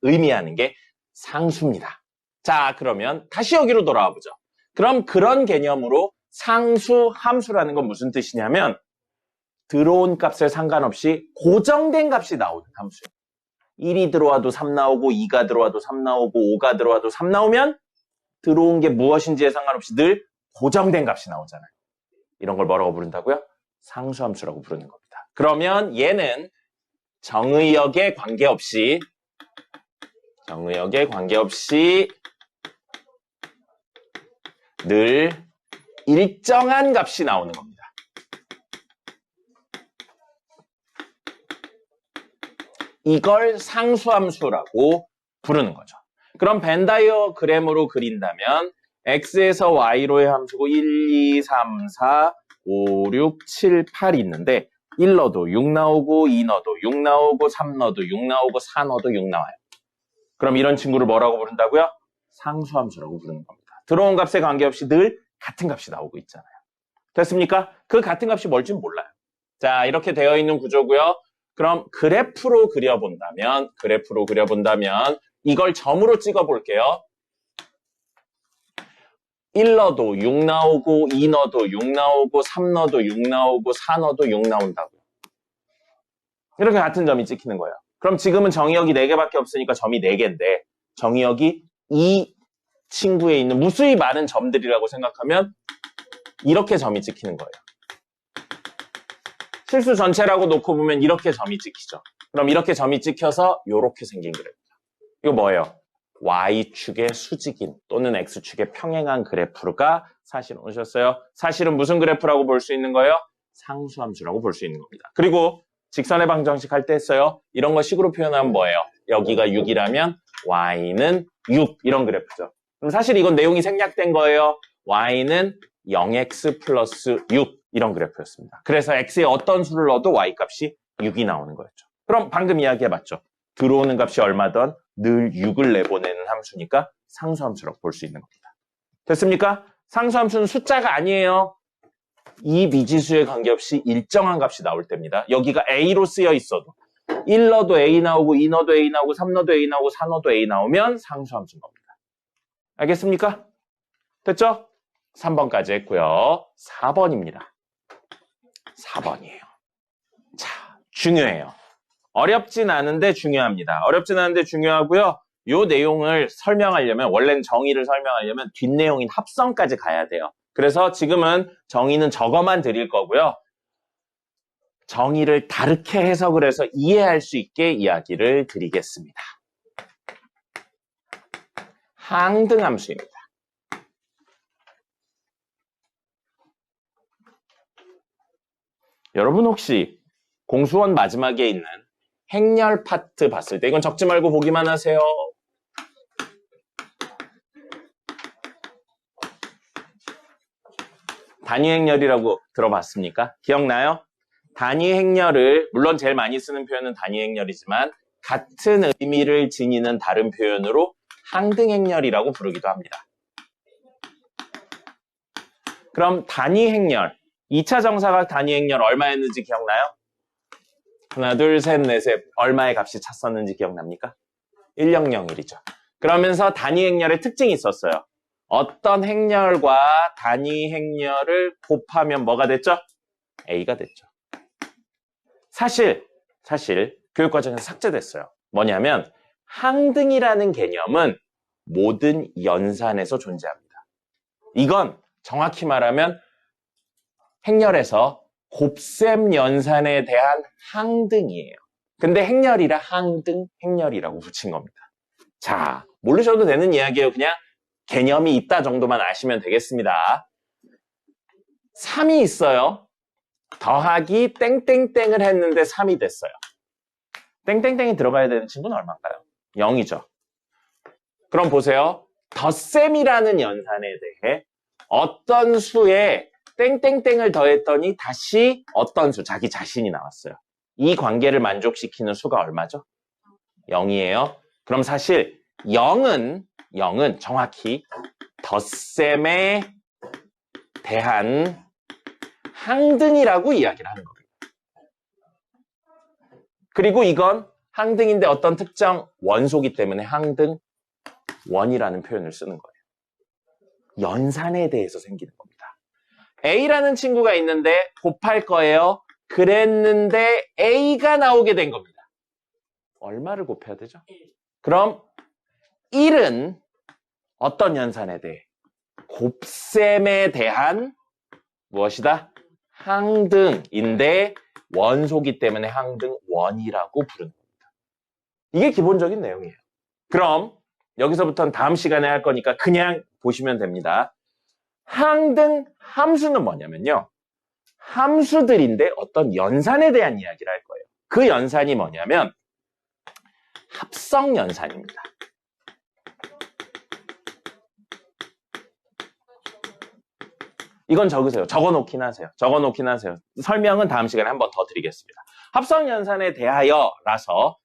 의미하는 게 상수입니다. 자, 그러면 다시 여기로 돌아와 보죠. 그럼 그런 개념으로 상수, 함수라는 건 무슨 뜻이냐면 들어온 값에 상관없이 고정된 값이 나오는 함수예요. 1이 들어와도 3 나오고 2가 들어와도 3 나오고 5가 들어와도 3 나오면 들어온 게 무엇인지에 상관없이 늘 고정된 값이 나오잖아요. 이런 걸 뭐라고 부른다고요? 상수함수라고 부르는 겁니다. 그러면 얘는 정의역에 관계없이 늘 일정한 값이 나오는 겁니다. 이걸 상수함수라고 부르는 거죠. 그럼 벤 다이어그램으로 그린다면 x에서 y로의 함수고 1, 2, 3, 4, 5, 6, 7, 8이 있는데 1 넣어도 6 나오고 2 넣어도 6 나오고 3 넣어도 6 나오고 4 넣어도 6 나와요. 그럼 이런 친구를 뭐라고 부른다고요? 상수함수라고 부르는 겁니다. 들어온 값에 관계없이 늘 같은 값이 나오고 있잖아요. 됐습니까? 그 같은 값이 뭘지 몰라요. 자, 이렇게 되어 있는 구조고요. 그럼 그래프로 그려본다면 이걸 점으로 찍어볼게요. 1 넣어도 6 나오고 2 넣어도 6 나오고 3 넣어도 6 나오고 4 넣어도 6 나온다고요. 이렇게 같은 점이 찍히는 거예요. 그럼 지금은 정의역이 4개밖에 없으니까 점이 4개인데 정의역이 이 친구에 있는 무수히 많은 점들이라고 생각하면 이렇게 점이 찍히는 거예요. 실수 전체라고 놓고 보면 이렇게 점이 찍히죠. 그럼 이렇게 점이 찍혀서 이렇게 생긴 그래프죠. 이거 뭐예요? Y축의 수직인 또는 X축의 평행한 그래프가 사실은 오셨어요. 사실은 무슨 그래프라고 볼 수 있는 거예요? 상수함수라고 볼 수 있는 겁니다. 그리고 직선의 방정식 할 때 했어요. 이런 거 식으로 표현하면 뭐예요? 여기가 6이라면 Y는 6 이런 그래프죠. 그럼 사실 이건 내용이 생략된 거예요. Y는 0x 플러스 6 이런 그래프였습니다. 그래서 x에 어떤 수를 넣어도 y값이 6이 나오는 거였죠. 그럼 방금 이야기해봤죠. 들어오는 값이 얼마든 늘 6을 내보내는 함수니까 상수함수라고 볼 수 있는 겁니다. 됐습니까? 상수함수는 숫자가 아니에요. 이 미지수에 관계없이 일정한 값이 나올 때입니다. 여기가 a로 쓰여 있어도 1 넣어도 a 나오고 2 넣어도 a 나오고 3 넣어도 a 나오고 4 넣어도 a 나오면 상수함수인 겁니다. 알겠습니까? 됐죠? 3번까지 했고요. 4번입니다. 4번이에요. 자, 중요해요. 어렵진 않은데 중요합니다. 어렵진 않은데 중요하고요. 이 내용을 설명하려면 원래는 정의를 설명하려면 뒷내용인 합성까지 가야 돼요. 그래서 지금은 정의는 저거만 드릴 거고요. 정의를 다르게 해석을 해서 이해할 수 있게 이야기를 드리겠습니다. 항등함수입니다. 여러분 혹시 공수원 마지막에 있는 행렬 파트 봤을 때 이건 적지 말고 보기만 하세요. 단위 행렬이라고 들어봤습니까? 기억나요? 단위 행렬을 물론 제일 많이 쓰는 표현은 단위 행렬이지만 같은 의미를 지니는 다른 표현으로 항등 행렬이라고 부르기도 합니다. 그럼 단위 행렬 2차 정사각 단위 행렬 얼마였는지 기억나요? 하나, 둘, 셋, 넷에 얼마의 값이 찼었는지 기억납니까? 1001이죠. 그러면서 단위 행렬의 특징이 있었어요. 어떤 행렬과 단위 행렬을 곱하면 뭐가 됐죠? A가 됐죠. 사실 교육과정에서 삭제됐어요. 뭐냐면 항등이라는 개념은 모든 연산에서 존재합니다. 이건 정확히 말하면 행렬에서 곱셈 연산에 대한 항등이에요. 근데 행렬이라 항등 행렬이라고 붙인 겁니다. 자, 모르셔도 되는 이야기예요. 그냥 개념이 있다 정도만 아시면 되겠습니다. 3이 있어요. 더하기 땡땡땡을 했는데 3이 됐어요. 땡땡땡이 들어가야 되는 친구는 얼마인가요? 0이죠. 그럼 보세요. 덧셈이라는 연산에 대해 어떤 수에 땡땡땡을 더했더니 다시 어떤 수, 자기 자신이 나왔어요. 이 관계를 만족시키는 수가 얼마죠? 0이에요. 그럼 사실 0은 정확히 덧셈에 대한 항등이라고 이야기를 하는 겁니다. 그리고 이건 항등인데 어떤 특정 원소기 때문에 항등 원이라는 표현을 쓰는 거예요. 연산에 대해서 생기는 겁니다. A라는 친구가 있는데 곱할 거예요. 그랬는데 A가 나오게 된 겁니다. 얼마를 곱해야 되죠? 그럼 1은 어떤 연산에 대해? 곱셈에 대한 무엇이다? 항등인데 원소기 때문에 항등 원이라고 부르는 겁니다. 이게 기본적인 내용이에요. 그럼 여기서부터는 다음 시간에 할 거니까 그냥 보시면 됩니다. 항등 함수는 뭐냐면요. 함수들인데 어떤 연산에 대한 이야기를 할 거예요. 그 연산이 뭐냐면 합성 연산입니다. 이건 적으세요. 적어놓긴 하세요. 설명은 다음 시간에 한 번 더 드리겠습니다. 합성 연산에 대하여라서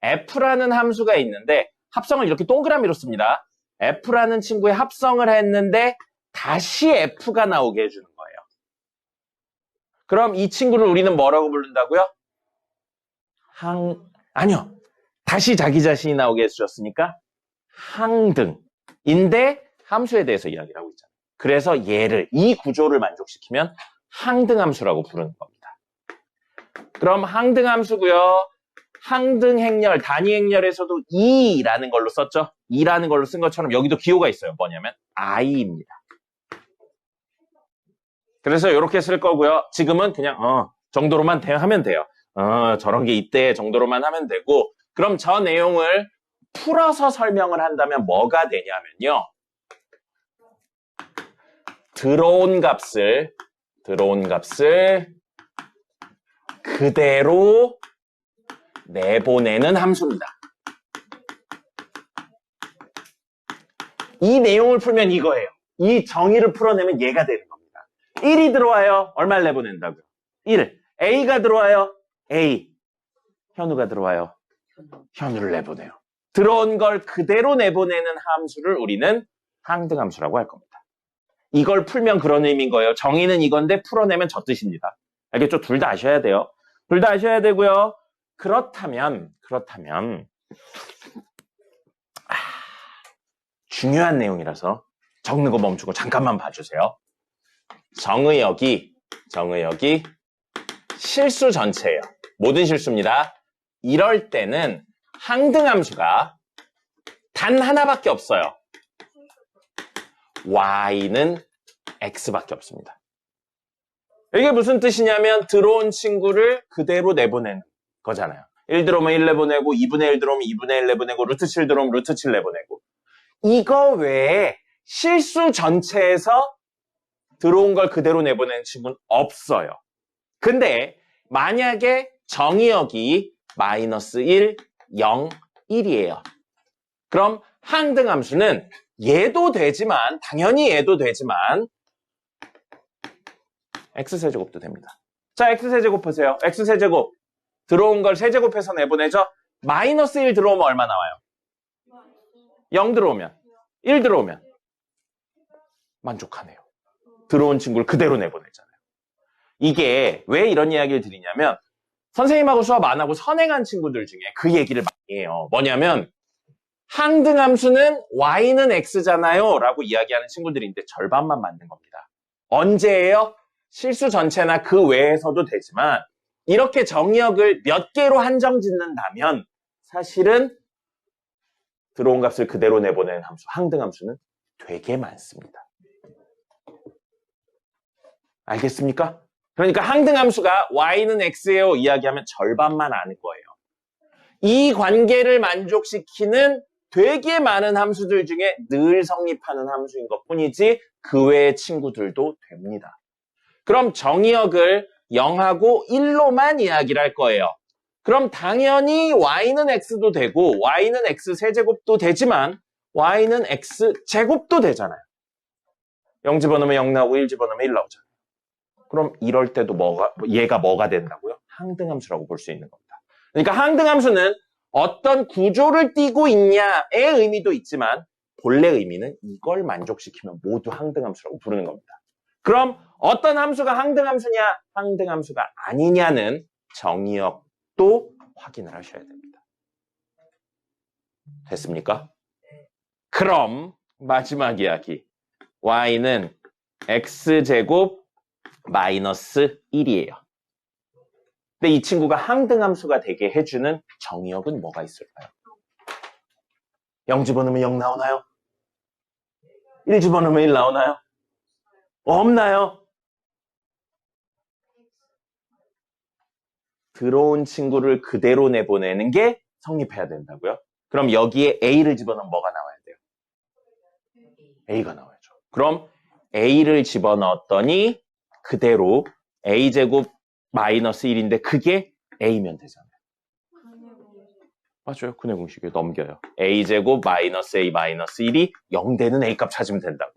F라는 함수가 있는데 합성을 이렇게 동그라미로 씁니다. F라는 친구의 합성을 했는데 다시 F가 나오게 해주는 거예요. 그럼 이 친구를 우리는 뭐라고 부른다고요? 아니요. 다시 자기 자신이 나오게 해주셨으니까 항등인데 함수에 대해서 이야기를 하고 있잖아요. 그래서 이 구조를 만족시키면 항등함수라고 부르는 겁니다. 그럼 항등함수고요. 항등행렬, 단위행렬에서도 2라는 걸로 썼죠? 2라는 걸로 쓴 것처럼 여기도 기호가 있어요. 뭐냐면 i입니다. 그래서 이렇게 쓸 거고요. 지금은 그냥 정도로만 하면 돼요. 저런 게 있대 정도로만 하면 되고 그럼 저 내용을 풀어서 설명을 한다면 뭐가 되냐면요. 들어온 값을 그대로 내보내는 함수입니다. 이 내용을 풀면 이거예요. 이 정의를 풀어내면 얘가 되는 겁니다. 1이 들어와요. 얼마를 내보낸다고요? 1. A가 들어와요. A. 현우가 들어와요. 현우를 내보내요. 들어온 걸 그대로 내보내는 함수를 우리는 항등함수라고 할 겁니다. 이걸 풀면 그런 의미인 거예요. 정의는 이건데 풀어내면 저 뜻입니다. 알겠죠? 둘 다 아셔야 돼요. 둘 다 아셔야 되고요. 그렇다면 중요한 내용이라서 적는 거 멈추고 잠깐만 봐주세요. 정의역이 실수 전체예요. 모든 실수입니다. 이럴 때는 항등함수가 단 하나밖에 없어요. y는 x밖에 없습니다. 이게 무슨 뜻이냐면 들어온 친구를 그대로 내보내는 거잖아요. 1 들어오면 1 내보내고 2분의 1 들어오면 2분의 1 내보내고 루트 7 들어오면 루트 7 내보내고 이거 외에 실수 전체에서 들어온 걸 그대로 내보내는 친구는 없어요. 근데 만약에 정의역이 마이너스 1, 0, 1이에요. 그럼 항등함수는 당연히 얘도 되지만 x세제곱도 됩니다. 자, x세제곱 보세요. x세제곱 들어온 걸 세제곱해서 내보내죠. 마이너스 1 들어오면 얼마 나와요? 0 들어오면 1 들어오면 만족하네요. 들어온 친구를 그대로 내보내잖아요. 이게 왜 이런 이야기를 드리냐면 선생님하고 수업 안 하고 선행한 친구들 중에 그 얘기를 많이 해요. 뭐냐면 항등함수는 y는 x잖아요 라고 이야기하는 친구들인데 절반만 맞는 겁니다. 언제예요? 실수 전체나 그 외에서도 되지만 이렇게 정의역을 몇 개로 한정 짓는다면 사실은 들어온 값을 그대로 내보내는 함수, 항등함수는 되게 많습니다. 알겠습니까? 그러니까 항등함수가 y는 x예요 이야기하면 절반만 아는 거예요. 이 관계를 만족시키는 되게 많은 함수들 중에 늘 성립하는 함수인 것뿐이지 그 외의 친구들도 됩니다. 그럼 정의역을 0하고 1로만 이야기를 할 거예요. 그럼 당연히 y는 x도 되고 y는 x 세제곱도 되지만 y는 x 제곱도 되잖아요. 0 집어넣으면 0 나오고 1 집어넣으면 1 나오잖아요. 그럼 이럴 때도 얘가 뭐가 된다고요? 항등함수라고 볼 수 있는 겁니다. 그러니까 항등함수는 어떤 구조를 띠고 있냐의 의미도 있지만 본래 의미는 이걸 만족시키면 모두 항등함수라고 부르는 겁니다. 그럼 어떤 함수가 항등함수냐, 항등함수가 아니냐는 정의역도 확인을 하셔야 됩니다. 됐습니까? 그럼 마지막 이야기. y는 x제곱 마이너스 1이에요. 근데 이 친구가 항등함수가 되게 해주는 정의역은 뭐가 있을까요? 0 집어넣으면 0 나오나요? 1 집어넣으면 1 나오나요? 없나요? 들어온 친구를 그대로 내보내는 게 성립해야 된다고요? 그럼 여기에 a를 집어넣으면 뭐가 나와야 돼요? a가 나와야죠. 그럼 a를 집어넣었더니 그대로 a제곱 마이너스 1인데 그게 a면 되잖아요. 맞아요. 근해 공식에 넘겨요. a제곱 마이너스 a 마이너스 1이 0 되는 a값 찾으면 된다고요.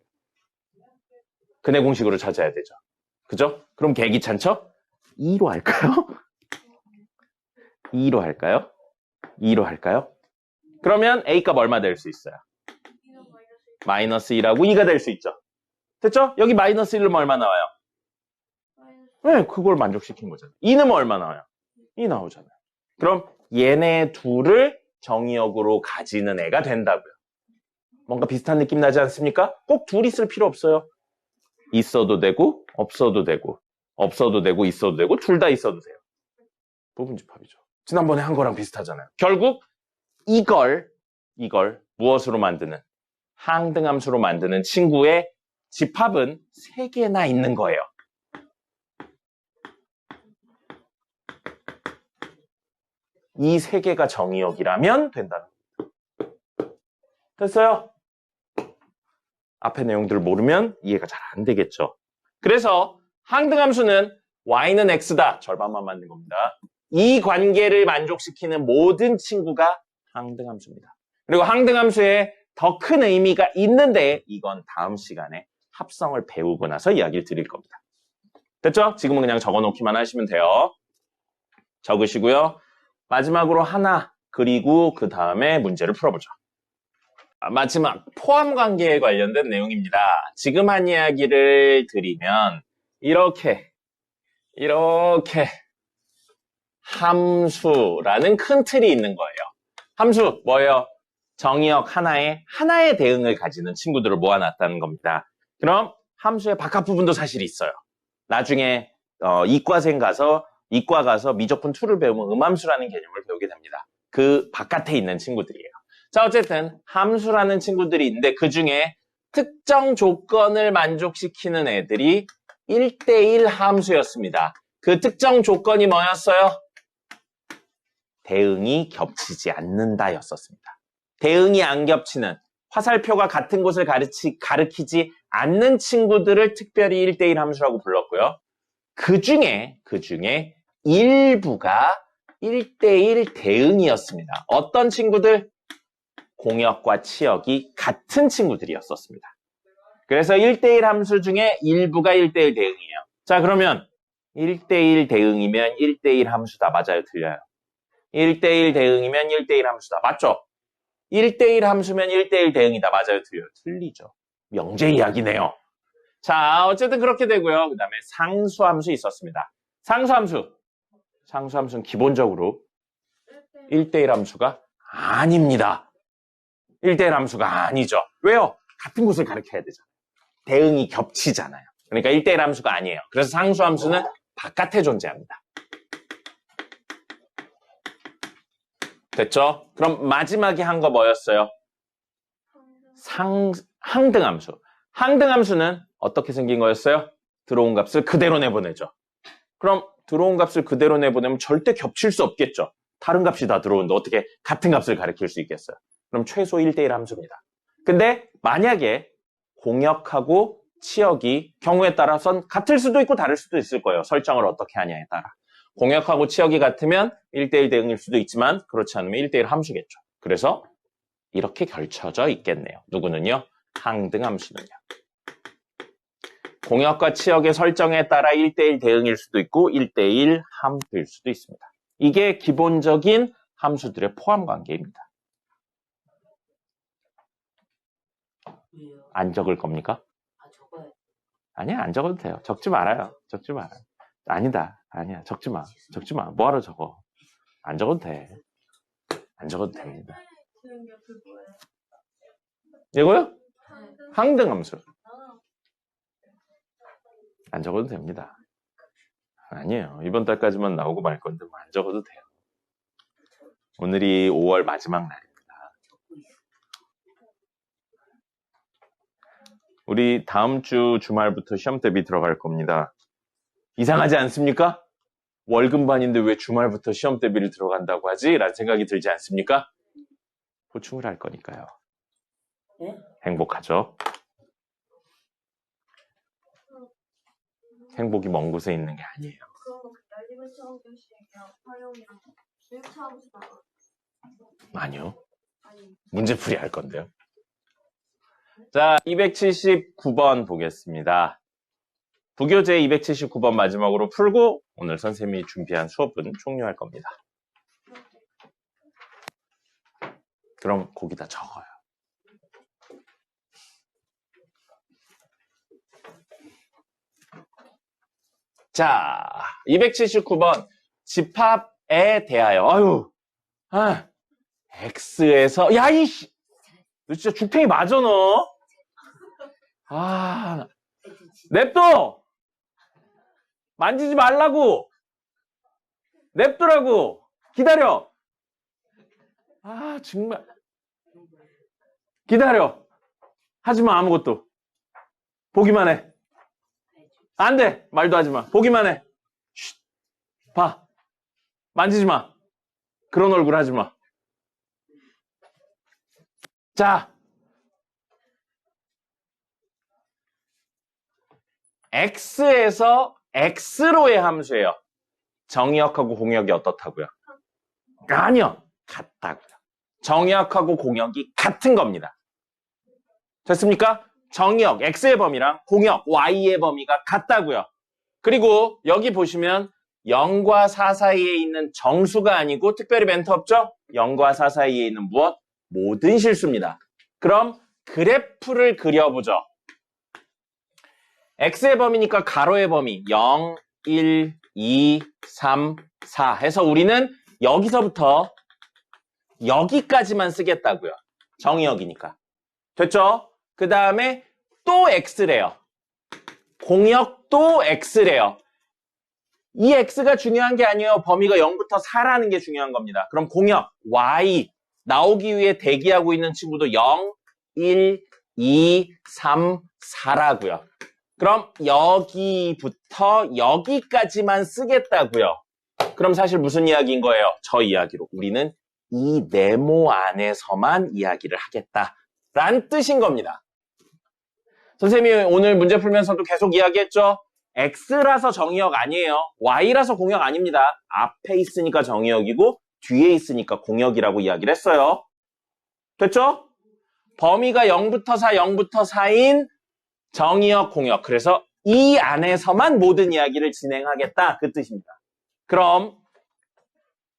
근해 공식으로 찾아야 되죠. 그죠? 그럼 개귀찮죠? 2로 할까요? 2로 할까요? 2로 할까요? 그러면 a값 얼마 될 수 있어요? 마이너스 2라고 2가 될 수 있죠. 됐죠? 여기 마이너스 1로 얼마 나와요? 네, 그걸 만족시킨 거잖아요. 2는 얼마 나와요? 2 나오잖아요. 그럼 얘네 둘을 정의역으로 가지는 애가 된다고요. 뭔가 비슷한 느낌 나지 않습니까? 꼭 둘이 있을 필요 없어요. 있어도 되고 없어도 되고 없어도 되고 있어도 되고 둘 다 있어도 돼요. 부분집합이죠. 지난번에 한 거랑 비슷하잖아요. 결국 이걸 무엇으로 만드는? 항등함수로 만드는 친구의 집합은 3개나 있는 거예요. 이 3개가 정의역이라면 된다는 겁니다. 됐어요? 앞에 내용들을 모르면 이해가 잘 안 되겠죠. 그래서 항등함수는 y는 x다. 절반만 만든 겁니다. 이 관계를 만족시키는 모든 친구가 항등함수입니다. 그리고 항등함수에 더 큰 의미가 있는데 이건 다음 시간에 합성을 배우고 나서 이야기를 드릴 겁니다. 됐죠? 지금은 그냥 적어놓기만 하시면 돼요. 적으시고요. 마지막으로 하나 그리고 그 다음에 문제를 풀어보죠. 마지막 포함관계에 관련된 내용입니다. 지금 한 이야기를 드리면 이렇게 함수라는 큰 틀이 있는 거예요. 함수 뭐예요? 정의역 하나에 대응을 가지는 친구들을 모아놨다는 겁니다. 그럼 함수의 바깥 부분도 사실 있어요. 나중에 이과 가서 미적분 2를 배우면 음함수라는 개념을 배우게 됩니다. 그 바깥에 있는 친구들이에요. 자, 어쨌든 함수라는 친구들이 있는데 그 중에 특정 조건을 만족시키는 애들이 1대1 함수였습니다. 그 특정 조건이 뭐였어요? 대응이 겹치지 않는다였었습니다. 대응이 안 겹치는 화살표가 같은 곳을 가리키지 않는 친구들을 특별히 1대1 함수라고 불렀고요. 그 중에 일부가 1대1 대응이었습니다. 어떤 친구들? 공역과 치역이 같은 친구들이었었습니다. 그래서 1대1 함수 중에 일부가 1대1 대응이에요. 자, 그러면 1대1 대응이면 1대1 함수다. 맞아요? 틀려요? 1대1 대응이면 1대1 함수다. 맞죠? 1대1 함수면 1대1 대응이다. 맞아요? 틀려요? 틀리죠. 명제 이야기네요. 자, 어쨌든 그렇게 되고요. 그 다음에 상수함수 있었습니다. 상수함수는 기본적으로 1대1 함수가 아닙니다. 1대1 함수가 아니죠. 왜요? 같은 곳을 가리켜야 되잖아요. 대응이 겹치잖아요. 그러니까 1대1 함수가 아니에요. 그래서 상수함수는 바깥에 존재합니다. 됐죠? 그럼 마지막에 한 거 뭐였어요? 항등함수. 항등함수는 어떻게 생긴 거였어요? 들어온 값을 그대로 내보내죠. 그럼 들어온 값을 그대로 내보내면 절대 겹칠 수 없겠죠. 다른 값이 다 들어오는데 어떻게 같은 값을 가리킬 수 있겠어요? 그럼 최소 1대1 함수입니다. 근데 만약에 공역하고 치역이 경우에 따라선 같을 수도 있고 다를 수도 있을 거예요. 설정을 어떻게 하냐에 따라. 공역하고 치역이 같으면 1대1 대응일 수도 있지만 그렇지 않으면 1대1 함수겠죠. 그래서 이렇게 결쳐져 있겠네요. 누구는요? 항등함수는요. 공역과 치역의 설정에 따라 1대1 대응일 수도 있고 1대1 함수일 수도 있습니다. 이게 기본적인 함수들의 포함 관계입니다. 왜요? 안 적을 겁니까? 아, 적어요. 아니야, 안 적어도 돼요. 적지 말아요. 적지 말아요. 아니다. 아니야, 적지 마. 적지 마. 뭐하러 적어? 안 적어도 돼. 안 적어도 됩니다. 이거요? 항등 함수. 안 적어도 됩니다. 아니에요. 이번 달까지만 나오고 말 건데 뭐 안 적어도 돼요. 오늘이 5월 마지막 날입니다. 우리 다음 주 주말부터 시험 대비 들어갈 겁니다. 이상하지 않습니까? 월급반인데 왜 주말부터 시험 대비를 들어간다고 하지? 라는 생각이 들지 않습니까? 보충을 할 거니까요. 네? 행복하죠? 행복이 먼 곳에 있는 게 아니에요. 그럼 날리면 처음 교시랑 활용이랑 교육차원에서 나와. 아니요. 아니, 문제풀이 할 건데요. 자, 279번 보겠습니다. 부교재 279번 마지막으로 풀고 오늘 선생님이 준비한 수업은 종료할 겁니다. 그럼 거기다 적어요. 자, 279번 집합에 대하여 X에서 야 이씨 너 진짜 죽탱이 맞아 너? 냅둬! 만지지 말라고! 냅두라고! 기다려! 정말 기다려! 하지마 아무것도 보기만 해. 안 돼! 말도 하지마. 보기만 해. 쉿. 봐. 만지지 마. 그런 얼굴 하지 마. 자. X에서 X로의 함수예요. 정의역하고 공역이 어떻다고요? 아니요. 같다고요. 정의역하고 공역이 같은 겁니다. 됐습니까? 정의역 X의 범위랑 공역 Y의 범위가 같다고요. 그리고 여기 보시면 0과 4 사이에 있는 정수가 아니고 특별히 멘트 없죠? 0과 4 사이에 있는 무엇? 모든 실수입니다. 그럼 그래프를 그려보죠. X의 범위니까 가로의 범위 0, 1, 2, 3, 4 해서 우리는 여기서부터 여기까지만 쓰겠다고요. 정의역이니까. 됐죠? 그 다음에 또 X래요. 공역도 X래요. 이 X가 중요한 게 아니에요. 범위가 0부터 4라는 게 중요한 겁니다. 그럼 공역 Y 나오기 위해 대기하고 있는 친구도 0, 1, 2, 3, 4라고요. 그럼 여기부터 여기까지만 쓰겠다고요. 그럼 사실 무슨 이야기인 거예요? 저 이야기로. 우리는 이 네모 안에서만 이야기를 하겠다라는 뜻인 겁니다. 선생님이 오늘 문제 풀면서도 계속 이야기했죠? X라서 정의역 아니에요. Y라서 공역 아닙니다. 앞에 있으니까 정의역이고 뒤에 있으니까 공역이라고 이야기를 했어요. 됐죠? 범위가 0부터 4, 0부터 4인 정의역, 공역. 그래서 이 안에서만 모든 이야기를 진행하겠다. 그 뜻입니다. 그럼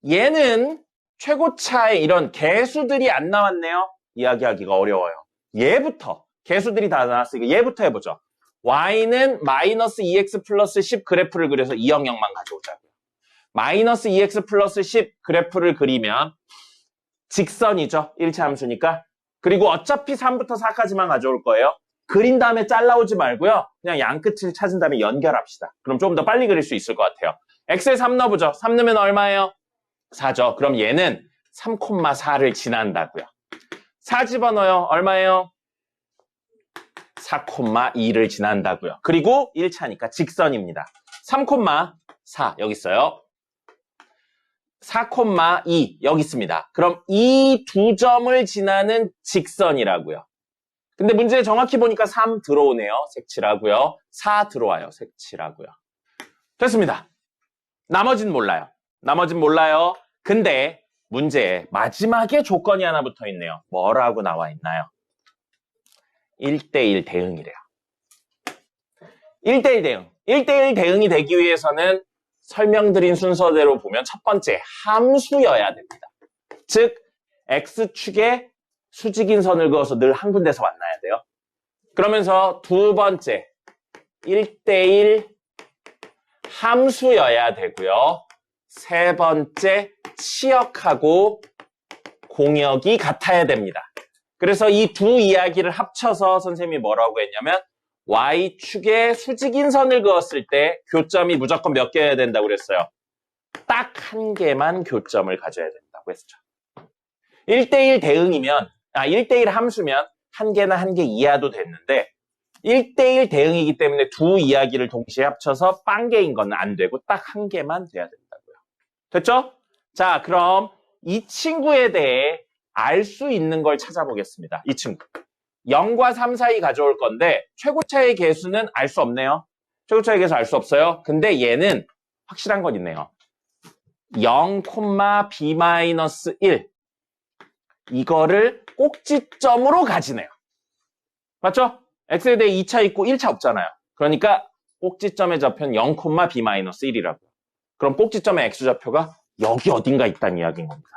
얘는 최고차의 이런 개수들이 안 나왔네요. 이야기하기가 어려워요. 얘부터 개수들이 다 나왔으니까 얘부터 해보죠. Y는 마이너스 2x 플러스 10 그래프를 그려서 2영역만 가져오자고요. 마이너스 2x 플러스 10 그래프를 그리면 직선이죠. 1차 함수니까. 그리고 어차피 3부터 4까지만 가져올 거예요. 그린 다음에 잘라오지 말고요. 그냥 양끝을 찾은 다음에 연결합시다. 그럼 조금 더 빨리 그릴 수 있을 것 같아요. x에 3 넣어보죠. 3 넣으면 얼마예요? 4죠. 그럼 얘는 3,4를 지난다고요. 4 집어넣어요. 얼마예요? 4,2를 지난다고요. 그리고 1차니까 직선입니다. 3,4 여기 있어요. 4,2 여기 있습니다. 그럼 이 두 점을 지나는 직선이라고요. 근데 문제 정확히 보니까 3 들어오네요. 색칠하고요. 4 들어와요. 색칠하고요. 됐습니다. 나머진 몰라요. 나머진 몰라요. 근데 문제에 마지막에 조건이 하나 붙어 있네요. 뭐라고 나와 있나요? 1대1 대응이래요. 1대1 대응. 1대1 대응이 되기 위해서는 설명드린 순서대로 보면 첫 번째, 함수여야 됩니다. 즉, X축에 수직인 선을 그어서 늘 한 군데서 만나야 돼요. 그러면서 두 번째, 1대1 함수여야 되고요. 세 번째, 치역하고 공역이 같아야 됩니다. 그래서 이 두 이야기를 합쳐서 선생님이 뭐라고 했냐면 Y축에 수직인 선을 그었을 때 교점이 무조건 몇 개여야 된다고 그랬어요. 딱 한 개만 교점을 가져야 된다고 했죠. 1대1 대응이면, 1대1 함수면 한 개나 한 개 이하도 됐는데 1대1 대응이기 때문에 두 이야기를 동시에 합쳐서 빵개인 건 안 되고 딱 한 개만 돼야 된다고요. 됐죠? 자, 그럼 이 친구에 대해 알 수 있는 걸 찾아보겠습니다. 이 친구. 0과 3 사이 가져올 건데 최고차의 개수는 알 수 없네요. 최고차의 개수 알 수 없어요. 근데 얘는 확실한 건 있네요. 0, B-1 이거를 꼭지점으로 가지네요. 맞죠? x에 대해 2차 있고 1차 없잖아요. 그러니까 꼭지점의 좌표는 0, B-1이라고요. 그럼 꼭지점의 x좌표가 여기 어딘가 있다는 이야기인 겁니다.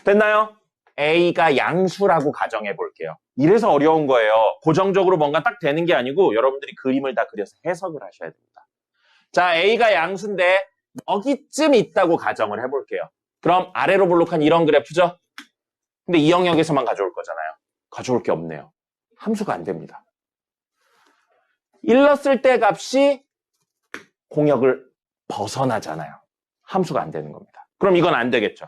됐나요? A가 양수라고 가정해 볼게요. 이래서 어려운 거예요. 고정적으로 뭔가 딱 되는 게 아니고 여러분들이 그림을 다 그려서 해석을 하셔야 됩니다. 자, A가 양수인데 여기쯤 있다고 가정을 해볼게요. 그럼 아래로 볼록한 이런 그래프죠? 근데 이 영역에서만 가져올 거잖아요. 가져올 게 없네요. 함수가 안 됩니다. 일렀을 때 값이 공역을 벗어나잖아요. 함수가 안 되는 겁니다. 그럼 이건 안 되겠죠.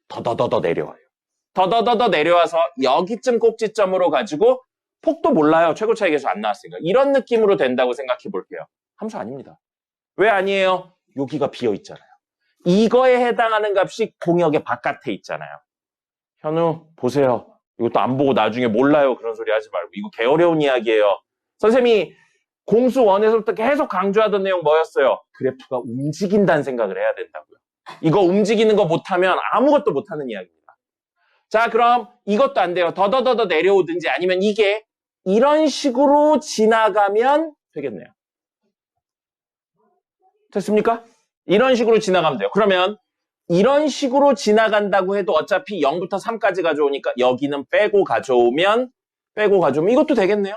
더더더더 내려와요. 더더더더 내려와서 여기쯤 꼭지점으로 가지고 폭도 몰라요. 최고차의 개수 안 나왔으니까. 이런 느낌으로 된다고 생각해 볼게요. 함수 아닙니다. 왜 아니에요? 여기가 비어 있잖아요. 이거에 해당하는 값이 공역의 바깥에 있잖아요. 현우 보세요. 이것도 안 보고 나중에 몰라요. 그런 소리 하지 말고. 이거 개어려운 이야기예요. 선생님이 공수 1에서부터 계속 강조하던 내용 뭐였어요? 그래프가 움직인다는 생각을 해야 된다고요. 이거 움직이는 거 못하면 아무것도 못하는 이야기입니다. 자, 그럼 이것도 안 돼요. 더더더더 내려오든지 아니면 이게 이런 식으로 지나가면 되겠네요. 됐습니까? 이런 식으로 지나가면 돼요. 그러면 이런 식으로 지나간다고 해도 어차피 0부터 3까지 가져오니까 여기는 빼고 가져오면 이것도 되겠네요.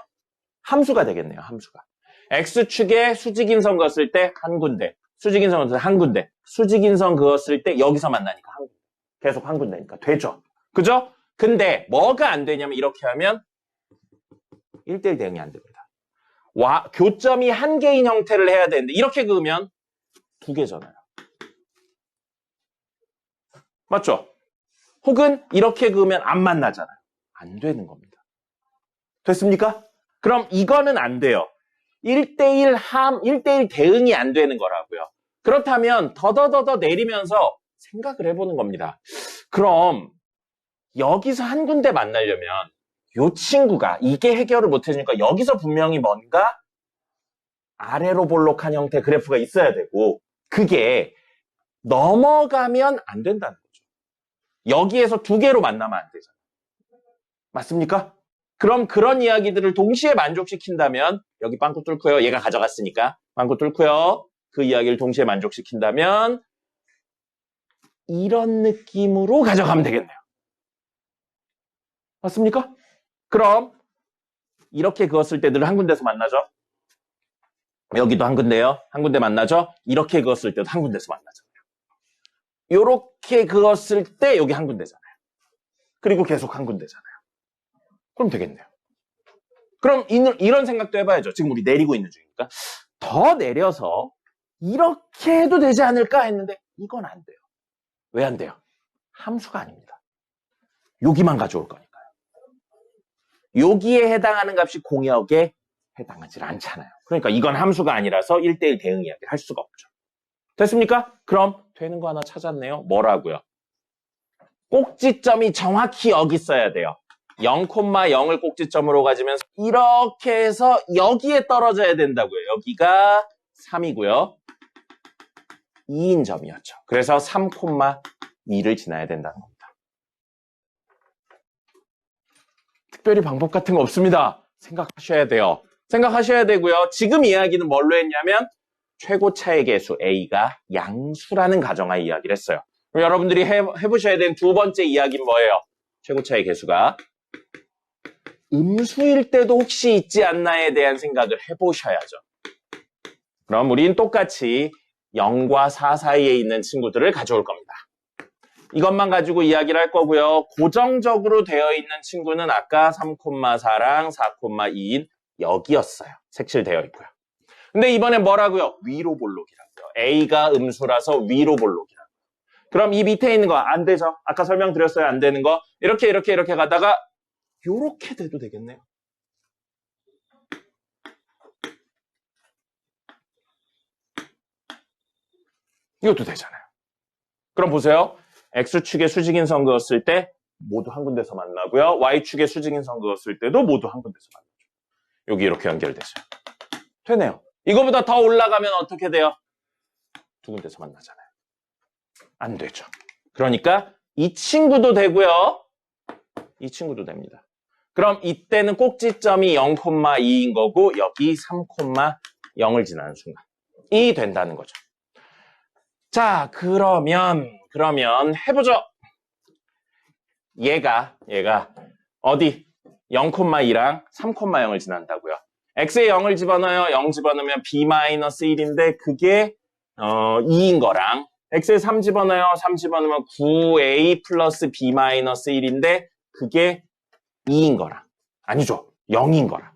함수가 되겠네요. 함수가. X축에 수직인선 그었을 때 한 군데, 수직인선 그었을 때 한 군데, 수직인선 그었을 때 여기서 만나니까 한 군데. 계속 한 군데니까 되죠. 그죠? 근데 뭐가 안 되냐면 이렇게 하면 1대1 대응이 안 됩니다. 교점이 한 개인 형태를 해야 되는데 이렇게 그으면 두 개잖아요. 맞죠? 혹은 이렇게 그으면 안 만나잖아요. 안 되는 겁니다. 됐습니까? 그럼 이거는 안 돼요. 1대1 대응이 안 되는 거라고요. 그렇다면 더더더더 내리면서 생각을 해보는 겁니다. 그럼 여기서 한 군데 만나려면 이 친구가 이게 해결을 못 해주니까 여기서 분명히 뭔가 아래로 볼록한 형태의 그래프가 있어야 되고 그게 넘어가면 안 된다는 거죠. 여기에서 두 개로 만나면 안 되잖아요. 맞습니까? 그럼 그런 이야기들을 동시에 만족시킨다면 여기 빵꾸 뚫고요. 얘가 가져갔으니까 빵꾸 뚫고요. 그 이야기를 동시에 만족시킨다면 이런 느낌으로 가져가면 되겠네요. 맞습니까? 그럼 이렇게 그었을 때 늘 한 군데서 만나죠. 여기도 한 군데요. 한 군데 만나죠. 이렇게 그었을 때도 한 군데서 만나잖아요. 이렇게 그었을 때 여기 한 군데잖아요. 그리고 계속 한 군데잖아요. 그럼 되겠네요. 그럼 이런 생각도 해봐야죠. 지금 우리 내리고 있는 중이니까. 더 내려서 이렇게 해도 되지 않을까 했는데 이건 안 돼요. 왜 안 돼요? 함수가 아닙니다. 여기만 가져올 거니까요. 여기에 해당하는 값이 공역에 해당하지 않잖아요. 그러니까 이건 함수가 아니라서 1대1 대응 이야기를 할 수가 없죠. 됐습니까? 그럼 되는 거 하나 찾았네요. 뭐라고요? 꼭지점이 정확히 여기 있어야 돼요. 0,0을 꼭지점으로 가지면서 이렇게 해서 여기에 떨어져야 된다고요. 여기가 3이고요. 2인 점이었죠. 그래서 3,2를 지나야 된다는 겁니다. 특별히 방법 같은 거 없습니다. 생각하셔야 돼요. 생각하셔야 되고요. 지금 이야기는 뭘로 했냐면 최고 차의 개수 A가 양수라는 가정하에 이야기를 했어요. 그럼 여러분들이 해보셔야 되는 두 번째 이야기는 뭐예요? 최고 차의 개수가 음수일 때도 혹시 있지 않나에 대한 생각을 해보셔야죠. 그럼 우린 똑같이 0과 4 사이에 있는 친구들을 가져올 겁니다. 이것만 가지고 이야기를 할 거고요. 고정적으로 되어 있는 친구는 아까 3,4랑 4,2인 여기였어요. 색칠되어 있고요. 근데 이번엔 뭐라고요? 위로 볼록이라고요. A가 음수라서 위로 볼록이라고요. 그럼 이 밑에 있는 거 안 되죠? 아까 설명드렸어요. 안 되는 거. 이렇게 가다가 요렇게 돼도 되겠네요. 이것도 되잖아요. 그럼 보세요. X축의 수직인선 그었을 때 모두 한 군데서 만나고요. Y축의 수직인선 그었을 때도 모두 한 군데서 만나죠. 여기 이렇게 연결되죠. 되네요. 이거보다 더 올라가면 어떻게 돼요? 두 군데서 만나잖아요. 안 되죠. 그러니까 이 친구도 되고요. 이 친구도 됩니다. 그럼 이때는 꼭지점이 0,2인 거고 여기 3,0을 지나는 순간 이 된다는 거죠. 자, 그러면 해보죠. 얘가 어디 0,2랑 3,0을 지난다고요. x에 0을 집어넣어요. 0 집어넣으면 b-1인데 그게 2인 거랑 x에 3 집어넣어요. 3 집어넣으면 9a 플러스 b-1인데 그게 2인 거랑 아니죠. 0인 거랑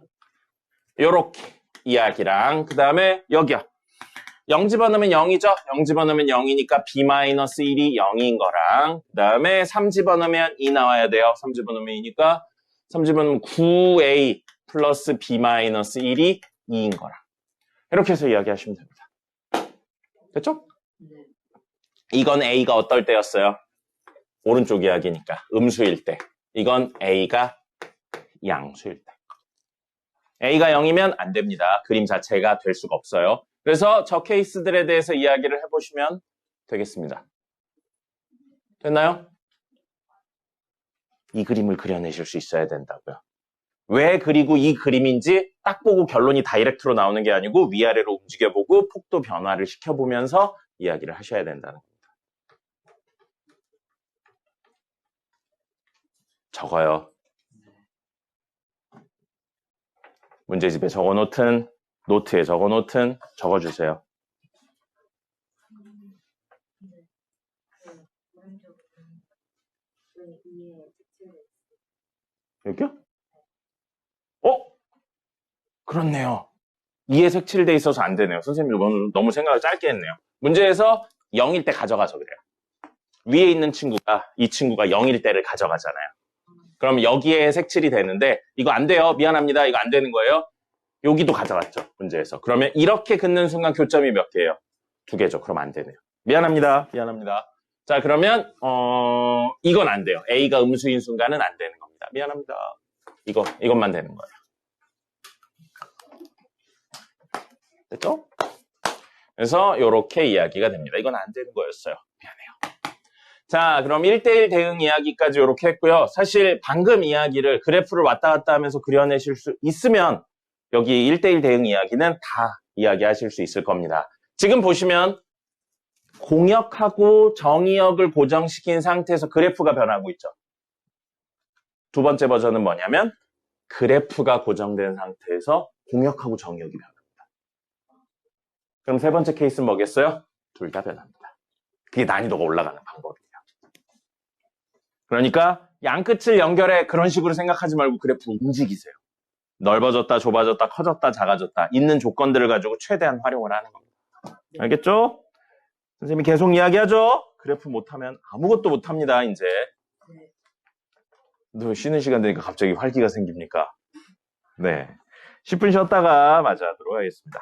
요렇게 이야기랑 그 다음에 여기요. 0 집어넣으면 0이죠. 0 집어넣으면 0이니까 b-1이 0인 거랑 그 다음에 3 집어넣으면 2 나와야 돼요. 3 집어넣으면 2니까 3 집어넣으면 9a 플러스 b-1이 2인 거랑 이렇게 해서 이야기하시면 됩니다. 됐죠? 네. 이건 a가 어떨 때였어요? 오른쪽 이야기니까 음수일 때. 이건 a가 양수일 때. a가 0이면 안 됩니다. 그림 자체가 될 수가 없어요. 그래서 저 케이스들에 대해서 이야기를 해보시면 되겠습니다. 됐나요? 이 그림을 그려내실 수 있어야 된다고요. 왜 그리고 이 그림인지 딱 보고 결론이 다이렉트로 나오는 게 아니고 위아래로 움직여보고 폭도 변화를 시켜보면서 이야기를 하셔야 된다는 겁니다. 적어요. 문제집에 적어놓든 노트에 적어놓든 적어주세요. 여기요? 그렇네요. 2에 색칠돼 있어서 안 되네요. 선생님 너무 생각을 짧게 했네요. 문제에서 0일 때 가져가서 그래요. 위에 있는 친구가 이 친구가 0일 때를 가져가잖아요. 그럼 여기에 색칠이 되는데 이거 안 돼요. 미안합니다. 이거 안 되는 거예요. 여기도 가져갔죠. 문제에서. 그러면 이렇게 긋는 순간 교점이 몇 개예요? 2개죠. 그럼 안 되네요. 미안합니다. 자, 그러면 이건 안 돼요. A가 음수인 순간은 안 되는 겁니다. 미안합니다. 이것만 되는 거예요. 됐죠? 그래서 이렇게 이야기가 됩니다. 이건 안 되는 거였어요. 미안해요. 자, 그럼 1대1 대응 이야기까지 이렇게 했고요. 사실 방금 이야기를 그래프를 왔다 갔다 하면서 그려내실 수 있으면 여기 1대1 대응 이야기는 다 이야기하실 수 있을 겁니다. 지금 보시면 공역하고 정의역을 고정시킨 상태에서 그래프가 변하고 있죠. 두 번째 버전은 뭐냐면 그래프가 고정된 상태에서 공역하고 정의역이 변합니다. 그럼 세 번째 케이스는 뭐겠어요? 둘 다 변합니다. 그게 난이도가 올라가는 방법이에요. 그러니까 양끝을 연결해 그런 식으로 생각하지 말고 그래프 움직이세요. 넓어졌다, 좁아졌다, 커졌다, 작아졌다. 있는 조건들을 가지고 최대한 활용을 하는 겁니다. 알겠죠? 선생님이 계속 이야기하죠? 그래프 못하면 아무것도 못합니다, 이제. 너 쉬는 시간 되니까 갑자기 활기가 생깁니까? 네. 10분 쉬었다가 마저 하도록 하겠습니다.